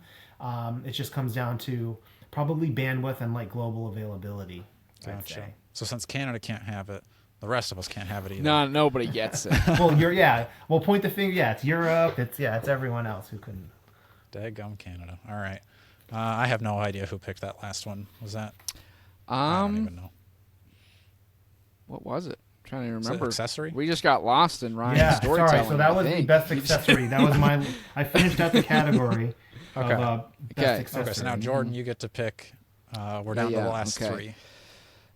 It just comes down to probably bandwidth and like global availability. I'd Gotcha. say. So since Canada can't have it, the rest of us can't have it either. No, nobody gets it. Well, Well, point the finger. Yeah, it's Europe. It's everyone else who couldn't. Daggum Canada. All right. I have no idea who picked that last one. Was that? I don't even know. What was it? I'm trying to Was it remember. accessory? We just got lost in Ryan's Yeah, storytelling. sorry. So that was I the think. best accessory. That was my. I finished out the category Okay. of best Okay. accessory. Okay, so now Jordan, you get to pick. We're down to the last okay. 3.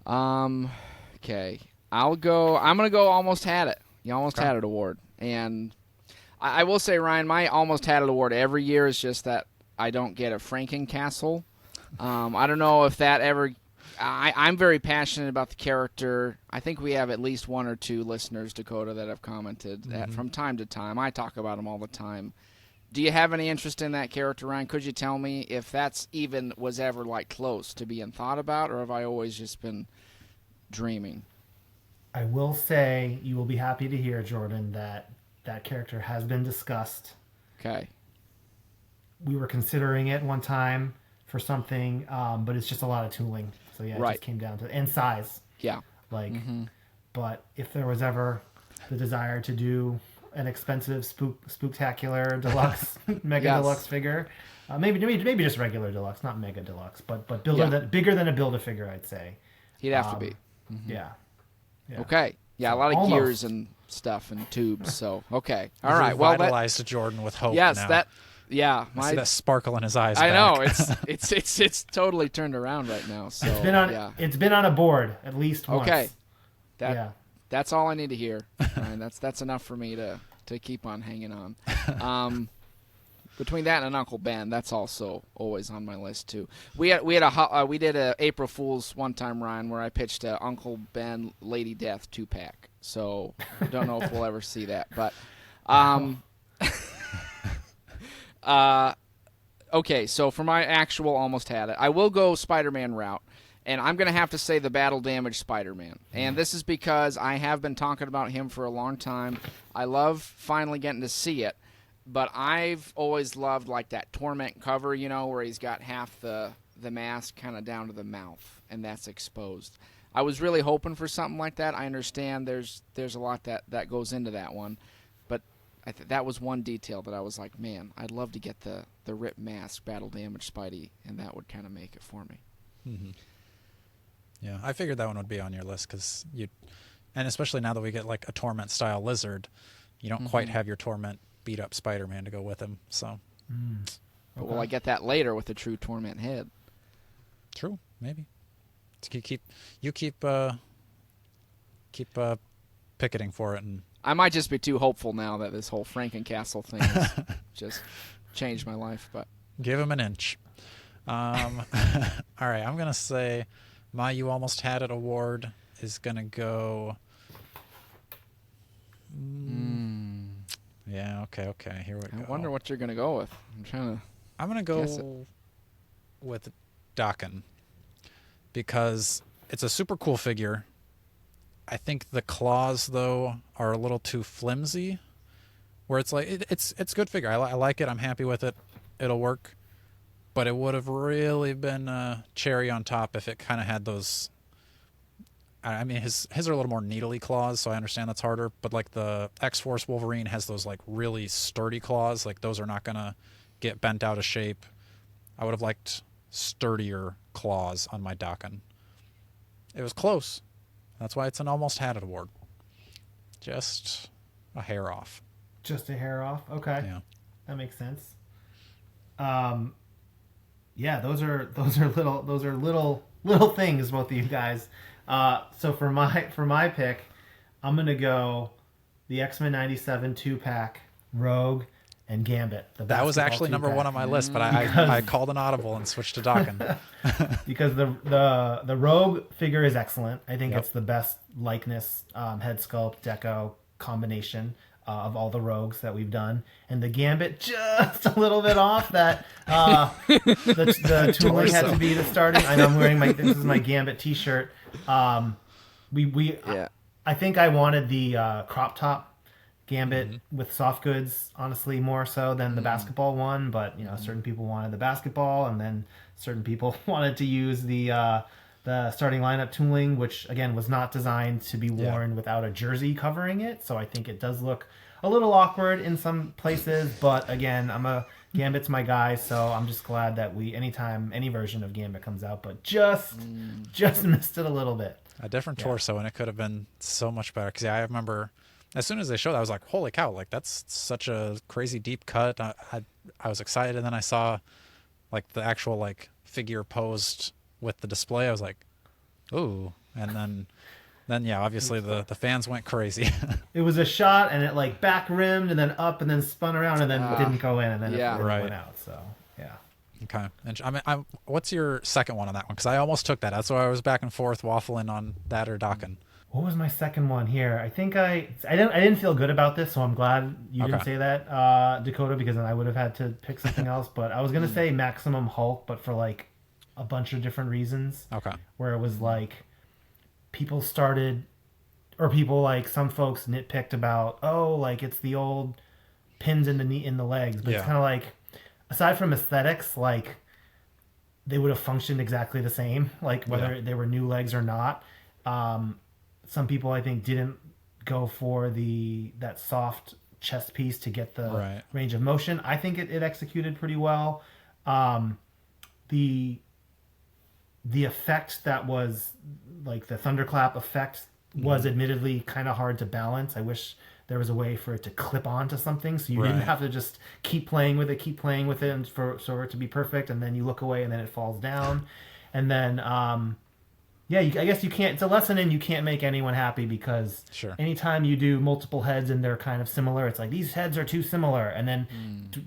Okay. I'm gonna go almost had it. You almost Okay. had it award. And I will say, Ryan, my almost had it award every year is just that I don't get a Frankencastle. I don't know if that ever. I'm very passionate about the character. I think we have at least 1 or 2 listeners, Dakota, that have commented that from time to time. I talk about him all the time. Do you have any interest in that character, Ryan? Could you tell me if that's even was ever like close to being thought about, or have I always just been dreaming? I will say you will be happy to hear, Jordan, that that character has been discussed. Okay. We were considering it one time for something, but it's just a lot of tooling. So yeah, it Right. just came down to and size. Yeah. Like, but if there was ever the desire to do an expensive spooktacular deluxe mega Yes. deluxe figure, maybe just regular deluxe, not mega deluxe, but Yeah. bigger than a Build-A-Figure, I'd say. He'd have to be. Yeah. Yeah. Okay. Yeah, a lot of Almost. gears and stuff and tubes. So okay. All You've right. Well, revitalized Jordan with hope. yes, now. that. Yeah, I see that sparkle in his eyes. I know back. it's totally turned around right now. So It's been on a board at least once. okay. That's all I need to hear. Ryan. That's enough for me to keep on hanging on. Between that and Uncle Ben, that's also always on my list too. We did a April Fool's one time, Ryan, where I pitched a Uncle Ben Lady Death 2-pack. So I don't know if we'll ever see that, but okay. So for my actual almost had it, I will go Spider-Man route. And I'm going to have to say the battle damage Spider-Man. And this is because I have been talking about him for a long time. I love finally getting to see it. But I've always loved like that Torment cover, you know, where he's got half the mask kind of down to the mouth, and that's exposed. I was really hoping for something like that. I understand there's a lot that goes into that one. But that was one detail that I was like, man, I'd love to get the rip mask battle damage Spidey, and that would kind of make it for me. Mm-hmm. Yeah, I figured that one would be on your list because and especially now that we get like a Torment style lizard, you don't quite have your Torment beat up Spider-Man to go with him. So, But will I get that later with the true Torment head? True, maybe. So you keep picketing for it, and I might just be too hopeful now that this whole Frankencastle thing has just changed my life. But give him an inch. All right, I'm gonna say my You Almost Had It award is gonna go. Yeah. Okay. Here we go. I wonder what you're gonna go with. I'm gonna go with Dakin because it's a super cool figure. I think the claws though are a little too flimsy. Where it's like it's a good figure. I like it. I'm happy with it. It'll work. But it would have really been a cherry on top if it kind of had those. I mean, his are a little more needly claws, so I understand that's harder. But like the X-Force Wolverine has those like really sturdy claws. Like those are not gonna get bent out of shape. I would have liked sturdier claws on my Dakin. It was close. That's why it's an almost had it award. Just a hair off. Just a hair off. Okay. Yeah. That makes sense. Yeah, those are little things, both of you guys. So for my pick, I'm gonna go the X-Men '97 2-pack, Rogue, and Gambit. That was actually number 1 on my list, but I called an audible and switched to Dakin. Because the Rogue figure is excellent. I think it's the best likeness, head sculpt, deco combination. of all the rogues that we've done, and the Gambit just a little bit off. That the tooling had to be the starting. I know I'm wearing this is my Gambit T-shirt. I think I wanted the crop top Gambit with soft goods, honestly, more so than the basketball one. But certain people wanted the basketball, and then certain people wanted to use the starting lineup tooling, which again was not designed to be worn without a jersey covering it. So I think it does look a little awkward in some places. But again, Gambit's my guy, so I'm just glad that anytime any version of Gambit comes out, but just missed it a little bit. A different torso, and it could have been so much better. Because I remember, as soon as they showed that, I was like, "Holy cow! Like that's such a crazy deep cut." I was excited, and then I saw like the actual like figure posed with the display. I was like, "Ooh!" And then yeah, obviously the fans went crazy. It was a shot, and it like back rimmed, and then up, and then spun around, and then didn't go in, and then it went out. So yeah. Okay. And what's your second one on that one? Because I almost took that. That's why I was back and forth waffling on that or Dokken. What was my second one here? I think I didn't feel good about this, so I'm glad you didn't say that, Dakota, because then I would have had to pick something else. But I was gonna say Maximum Hulk, but for like a bunch of different reasons. Okay. Where it was like people like some folks nitpicked about, like it's the old pins in the legs, but it's kind of like, aside from aesthetics, like they would have functioned exactly the same, like whether they were new legs or not. Some people I think didn't go for that soft chest piece to get the range of motion. I think it executed pretty well. The effect that was like the thunderclap effect was admittedly kind of hard to balance. I wish there was a way for it to clip onto something, so you didn't have to just keep playing with it, and for it to be perfect, and then you look away and then it falls down. And then, I guess you can't, it's a lesson in you can't make anyone happy, because anytime you do multiple heads and they're kind of similar, it's like, these heads are too similar. And then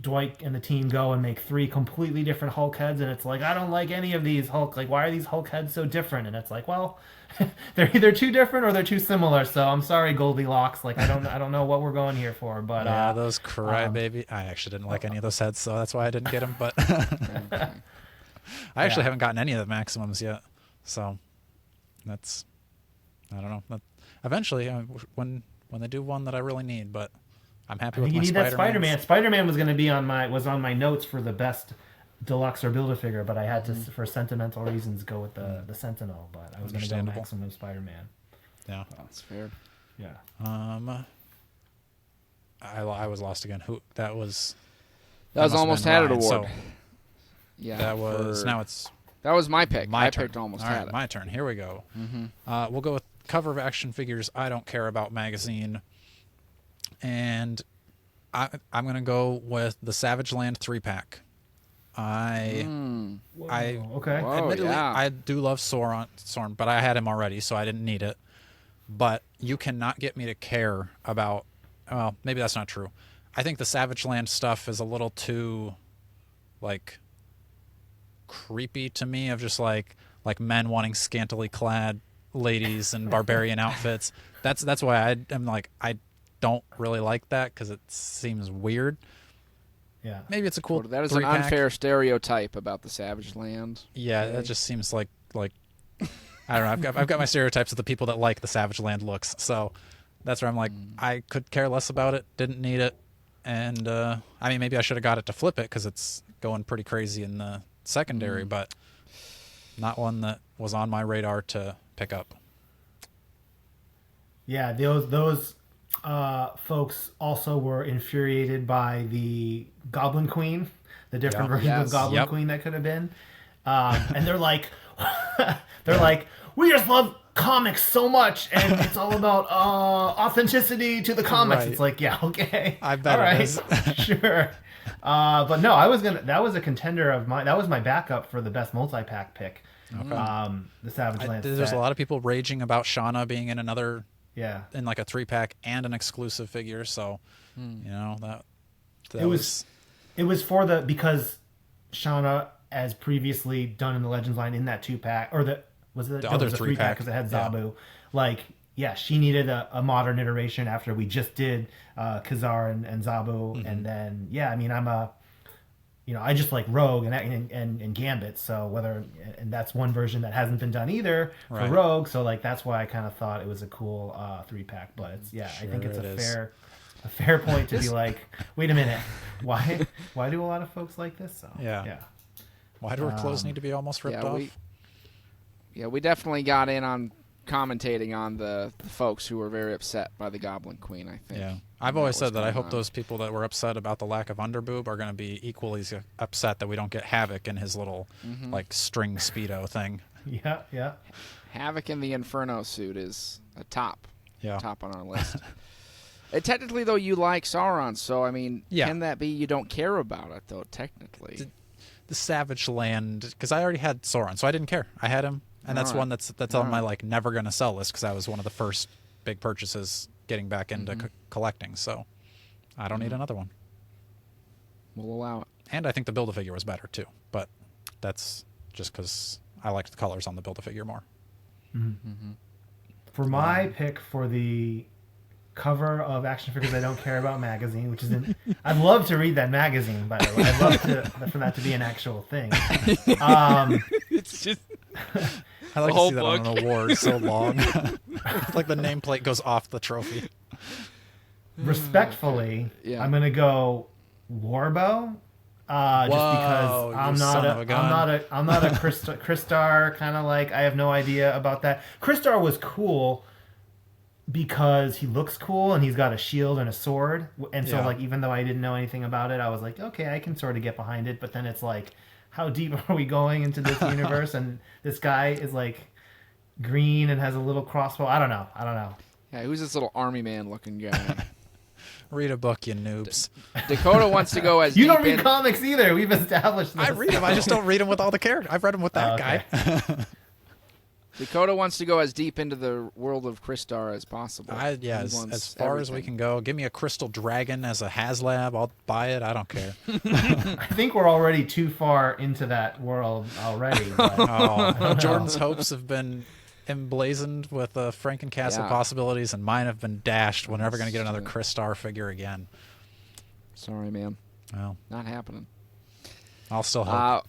Dwight and the team go and make 3 completely different Hulk heads, and it's like, I don't like any of these Hulk, like, why are these Hulk heads so different? And it's like, well, they're either too different or they're too similar, so I'm sorry, Goldilocks, like I don't know what we're going here for. But those crybaby, I actually didn't like any of those heads, so that's why I didn't get them. But I actually haven't gotten any of the Maximums yet, so that's, I don't know. Eventually, when they do one that I really need, but I'm happy with my Spider-Man. You need that Spider-Man. Spider-Man was going to be on my notes for the best deluxe or Build-A-Figure, but I had to, for sentimental reasons, go with the Sentinel. But I was going to go Maximum Spider-Man. Yeah, that's fair. Yeah. I was lost again. Who that was? That was almost had it award. So yeah. That was now it's. That was my pick. I picked almost All had right, it. my turn. Here we go. We'll go with cover of Action Figures I Don't Care About magazine, and I'm gonna go with the Savage Land 3-pack. Okay. Admittedly, I do love Soren, but I had him already, so I didn't need it. But you cannot get me to care about. Well, maybe that's not true. I think the Savage Land stuff is a little too, like, creepy to me. Of just like men wanting scantily clad ladies in barbarian outfits. That's why I'm like, I don't really like that, because it seems weird. Yeah, maybe it's a cool. That is 3-pack. An unfair stereotype about the Savage Land. Yeah, that just seems like I don't know. I've got my stereotypes of the people that like the Savage Land looks, so that's where I'm like, I could care less about it. Didn't need it, and I mean, maybe I should have got it to flip it, because it's going pretty crazy in the secondary, but not one that was on my radar to pick up. Yeah, those folks also were infuriated by the Goblin Queen, the different versions of Goblin Queen that could have been, and they're like, we just love comics so much, and it's all about authenticity to the comics. Right. It's like, yeah, okay, I bet. All right, it is. Sure. But no, that was a contender of mine. That was my backup for the best multi-pack pick. Okay. The Savage Land. There's a lot of people raging about Shauna being in another. Yeah. In like a 3-pack and an exclusive figure, so you know that it was because Shauna, as previously done in the Legends line in that 2-pack, or the other 3-pack, because it had Zabu. Yeah. Like, yeah, she needed a modern iteration after we just did Khazar and Zabu, and then I mean I just like Rogue and Gambit, so and that's one version that hasn't been done either for Right. Rogue, so like that's why I kind of thought it was a cool 3-pack, but it's, I think it's Sure a fair point to be like, wait a minute, why do a lot of folks like this? So Yeah. Why do our clothes need to be almost ripped off? We definitely got in on commentating on the folks who were very upset by the Goblin Queen, I think. Yeah. I've always said that I hope those people that were upset about the lack of underboob are going to be equally upset that we don't get Havoc in his little like string Speedo thing. Yeah. Havoc in the Inferno suit is a top on our list. Technically, though, you like Sauron, so, I mean, can that be you don't care about it, though, technically? The Savage Land, because I already had Sauron, so I didn't care. I had him, and that's one that's on my like never gonna sell list, because that was one of the first big purchases getting back into collecting. So I don't need another one. We'll allow it. And I think the Build-A-Figure was better too, but that's just because I liked the colors on the Build-A-Figure more. For my pick for the cover of Action Figures I Don't Care About magazine, which is I'd love to read that magazine, by the way. I'd love for that to be an actual thing. It's just I like to see that on an award so long. It's like the nameplate goes off the trophy. Respectfully, I'm gonna go Warbow. Just because I'm not a Crystar kind of like, I have no idea about that. Crystar was cool because he looks cool and he's got a shield and a sword, and so like even though I didn't know anything about it, I was like, okay, I can sort of get behind it. But then it's like, how deep are we going into this universe? And this guy is like green and has a little crossbow. I don't know. Yeah, who's this little army man looking guy? Read a book, you noobs. Dakota wants to go as you don't read comics either. We've established this. I read them. I just don't read them with all the characters. I've read them with that guy. Dakota wants to go as deep into the world of Crystar as possible. As far as we can go. Give me a crystal dragon as a HasLab. I'll buy it. I don't care. I think we're already too far into that world already. But Jordan's hopes have been emblazoned with a Frankencastle possibilities, and mine have been dashed. We're never going to get another Crystar figure again. Sorry, man. Well, not happening. I'll still hope.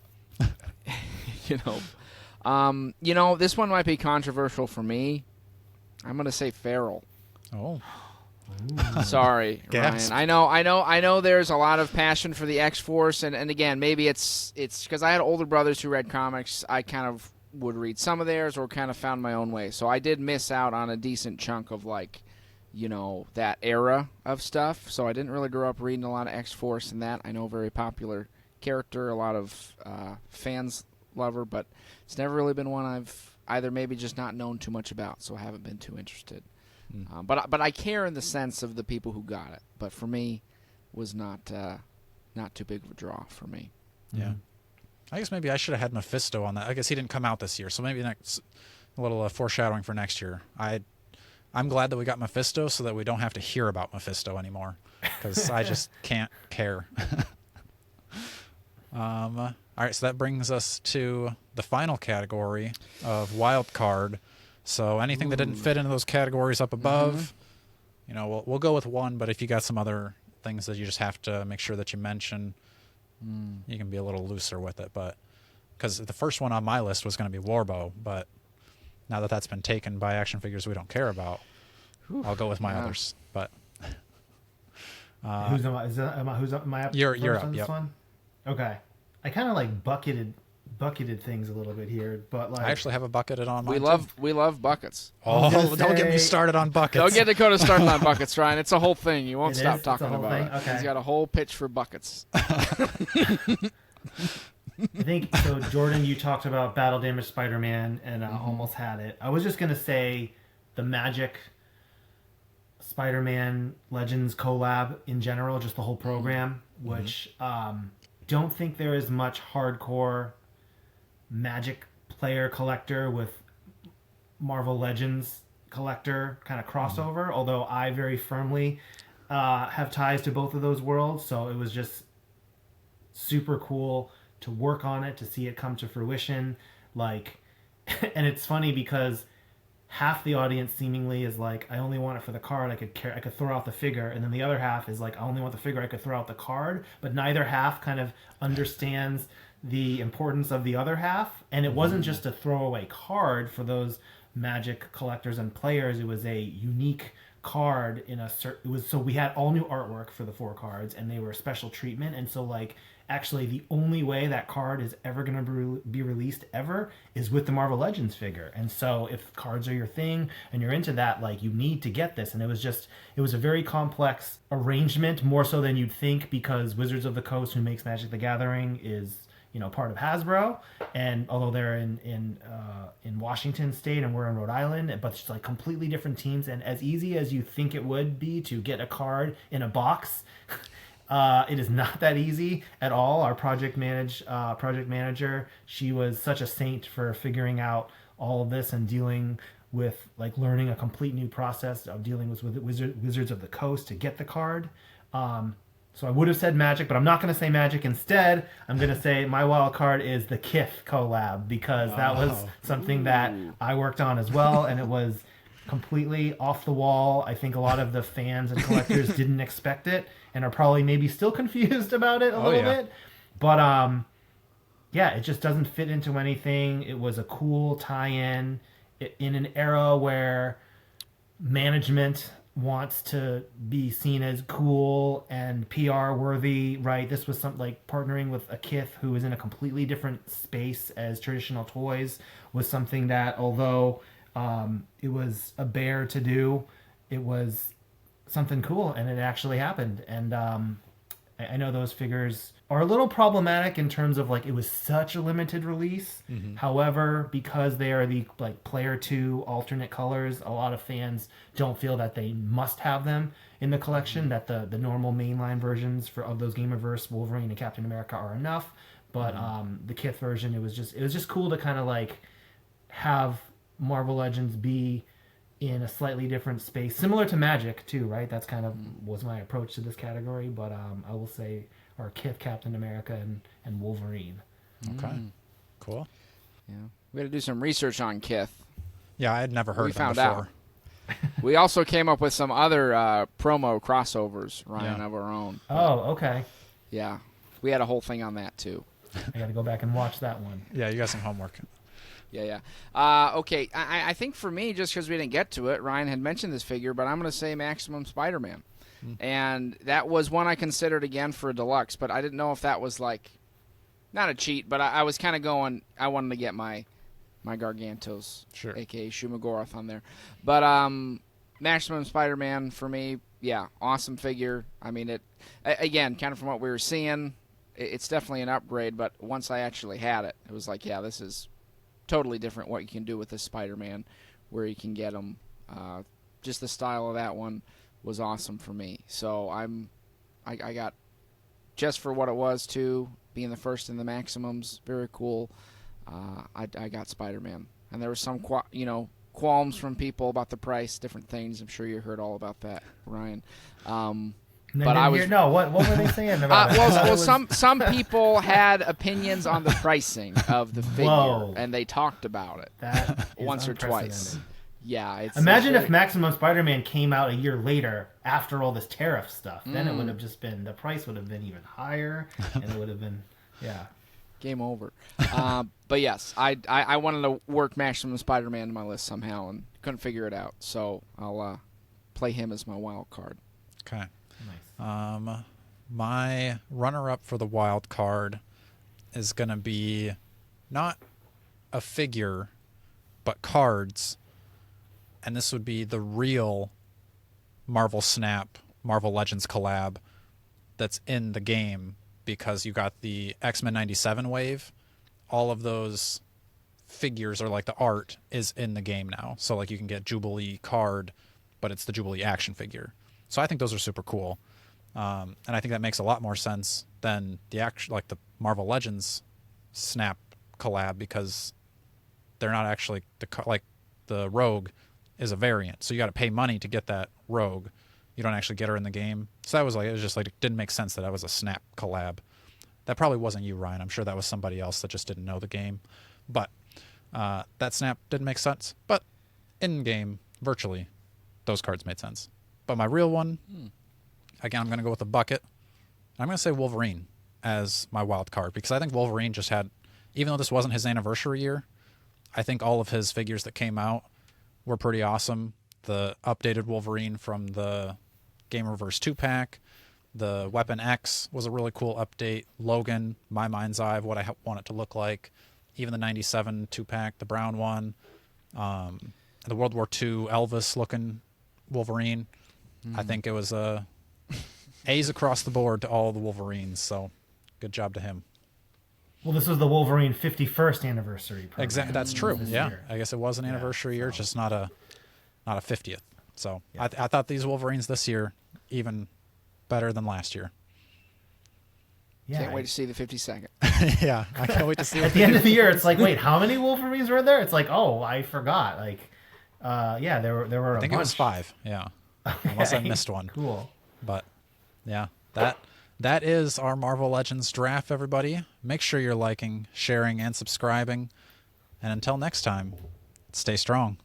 This one might be controversial for me. I'm going to say Feral. Oh. Sorry, Gasp. Ryan. I know there's a lot of passion for the X-Force, and again, maybe it's because I had older brothers who read comics. I kind of would read some of theirs or kind of found my own way. So I did miss out on a decent chunk of that era of stuff. So I didn't really grow up reading a lot of X-Force and that. I know very popular character, a lot of fans love her, but it's never really been one I've either maybe just not known too much about, so I haven't been too interested. But I care in the sense of the people who got it. But for me, was not too big of a draw for me. Yeah. I guess maybe I should have had Mephisto on that. I guess he didn't come out this year, so maybe a little foreshadowing for next year. I'm glad that we got Mephisto so that we don't have to hear about Mephisto anymore, because I just can't care. All right, so that brings us to the final category of Wildcard. So anything that didn't fit into those categories up above, we'll go with one, but if you got some other things that you just have to make sure that you mention, you can be a little looser with it. But because the first one on my list was going to be Warbow, but now that that's been taken by action figures we don't care about, I'll go with my others. But who's am I up? You're on up. this Yep. one? Okay. I kind of like bucketed things a little bit here, but like I actually have a bucketed on mine. We love buckets. Oh, don't get me started on buckets. Don't get Dakota started on buckets, Ryan. It's a whole thing. You won't stop talking about thing? it. Okay. He's got a whole pitch for buckets. I think so. Jordan, you talked about Battle Damage Spider-Man, and I almost had it. I was just gonna say the Magic Spider-Man Legends collab in general, just the whole program, which don't think there is much hardcore Magic player collector with Marvel Legends collector kind of crossover, although I very firmly have ties to both of those worlds, so it was just super cool to work on it, to see it come to fruition. And it's funny because half the audience seemingly is like, I only want it for the card. I could throw out the figure, and then the other half is like, I only want the figure. I could throw out the card. But neither half kind of understands the importance of the other half. And it wasn't just a throwaway card for those Magic collectors and players. It was a unique card in a certain. It was, so we had all new artwork for the 4 cards, and they were special treatment. And so like, actually the only way that card is ever going to be released ever is with the Marvel Legends figure. And so if cards are your thing and you're into that, like, you need to get this. And it was a very complex arrangement, more so than you'd think, because Wizards of the Coast, who makes Magic the Gathering, is, you know, part of Hasbro, and although they're in Washington State and we're in Rhode Island, but it's like completely different teams. And as easy as you think it would be to get a card in a box, it is not that easy at all. Our project manager, she was such a saint for figuring out all of this and dealing with, like, learning a complete new process of dealing with Wizards of the Coast to get the card. So I would have said Magic, but I'm not going to say Magic. Instead, I'm going to say my wild card is the Kith collab, because that was something that I worked on as well, and it was completely off the wall. I think a lot of the fans and collectors didn't expect it and are probably maybe still confused about it a little bit. But yeah, it just doesn't fit into anything. It was a cool tie-in in an era where management wants to be seen as cool and PR worthy, right? This was something like partnering with a Kith who is in a completely different space as traditional toys, was something that, although it was a bear to do, it was something cool, and it actually happened. And I know those figures are a little problematic in terms of, like, it was such a limited release. However, because they are the, like, player 2 alternate colors, a lot of fans don't feel that they must have them in the collection, that the normal mainline versions of those Gamerverse, Wolverine and Captain America are enough. But the Kith version, it was just cool to kind of, like, have Marvel Legends be in a slightly different space, similar to Magic too, right? That's kind of was my approach to this category. But I will say our Kith, Captain America, and Wolverine. Okay, cool. Yeah, we had to do some research on Kith. Yeah, I had never heard of them found before. Out. We also came up with some other promo crossovers, Ryan, of our own. Oh, okay. Yeah, we had a whole thing on that too. I got to go back and watch that one. Yeah, you got some homework. Yeah. Okay, I think for me, just because we didn't get to it, Ryan had mentioned this figure, but I'm going to say Maximum Spider-Man. And that was one I considered again for a deluxe, but I didn't know if that was, like, not a cheat, but I was kind of going, I wanted to get my Gargantos, sure, a.k.a. Shumagoroth on there. But Maximum Spider-Man, for me, yeah, awesome figure. I mean, it again, kind of from what we were seeing, it's definitely an upgrade, but once I actually had it, it was like, yeah, this is totally different what you can do with this Spider-Man, where you can get him. Just the style of that one was awesome for me. So I got, just for what it was too, being the first in the Maximums, very cool. I got Spider-Man, and there was some qualms from people about the price, different things. I'm sure you heard all about that, Ryan. But I was what were they saying about it? Well, some people had opinions on the pricing of the figure, and they talked about it that once or twice. Yeah, imagine if Maximum Spider-Man came out a year later after all this tariff stuff. Then it would have just been, the price would have been even higher, and it would have been, game over. But yes, I wanted to work Maximum Spider-Man in my list somehow and couldn't figure it out. So I'll play him as my wild card. Okay. Nice. My runner-up for the wild card is going to be not a figure, but cards. And this would be the real Marvel Snap, Marvel Legends collab that's in the game, because you got the X-Men 97 wave. All of those figures, or like the art, is in the game now. So like you can get Jubilee card, but it's the Jubilee action figure. So I think those are super cool. And I think that makes a lot more sense than the the Marvel Legends Snap collab, because they're not actually the Rogue is a variant, so you got to pay money to get that Rogue. You don't actually get her in the game. So that was it was just like, it didn't make sense that was a Snap collab. That probably wasn't you, Ryan. I'm sure that was somebody else that just didn't know the game. But that Snap didn't make sense. But in-game, virtually, those cards made sense. But my real one, again, I'm going to go with a bucket. I'm going to say Wolverine as my wild card because I think Wolverine just had, even though this wasn't his anniversary year, I think all of his figures that came out were pretty awesome. The updated Wolverine from the Gamerverse 2-pack, the Weapon X was a really cool update. Logan, my mind's eye of what I want it to look like. Even the 97 2-pack, the brown one. The World War II Elvis-looking Wolverine. I think it was A's across the board to all the Wolverines, so good job to him. Well, this was the Wolverine 51st anniversary program. Exactly, that's true. Yeah, year. I guess it was an anniversary year, just not a 50th. So Yeah. I thought these Wolverines this year even better than last year. Yeah, Can't wait to see the 52nd. Yeah, I can't wait to see. At the end of the year, it's like, wait, how many Wolverines were there? It's like, oh, I forgot. Like, yeah, there were. I think it was 5. Yeah, unless I missed one. Cool. But yeah, that is our Marvel Legends draft, everybody. Make sure you're liking, sharing, and subscribing. And until next time, stay strong.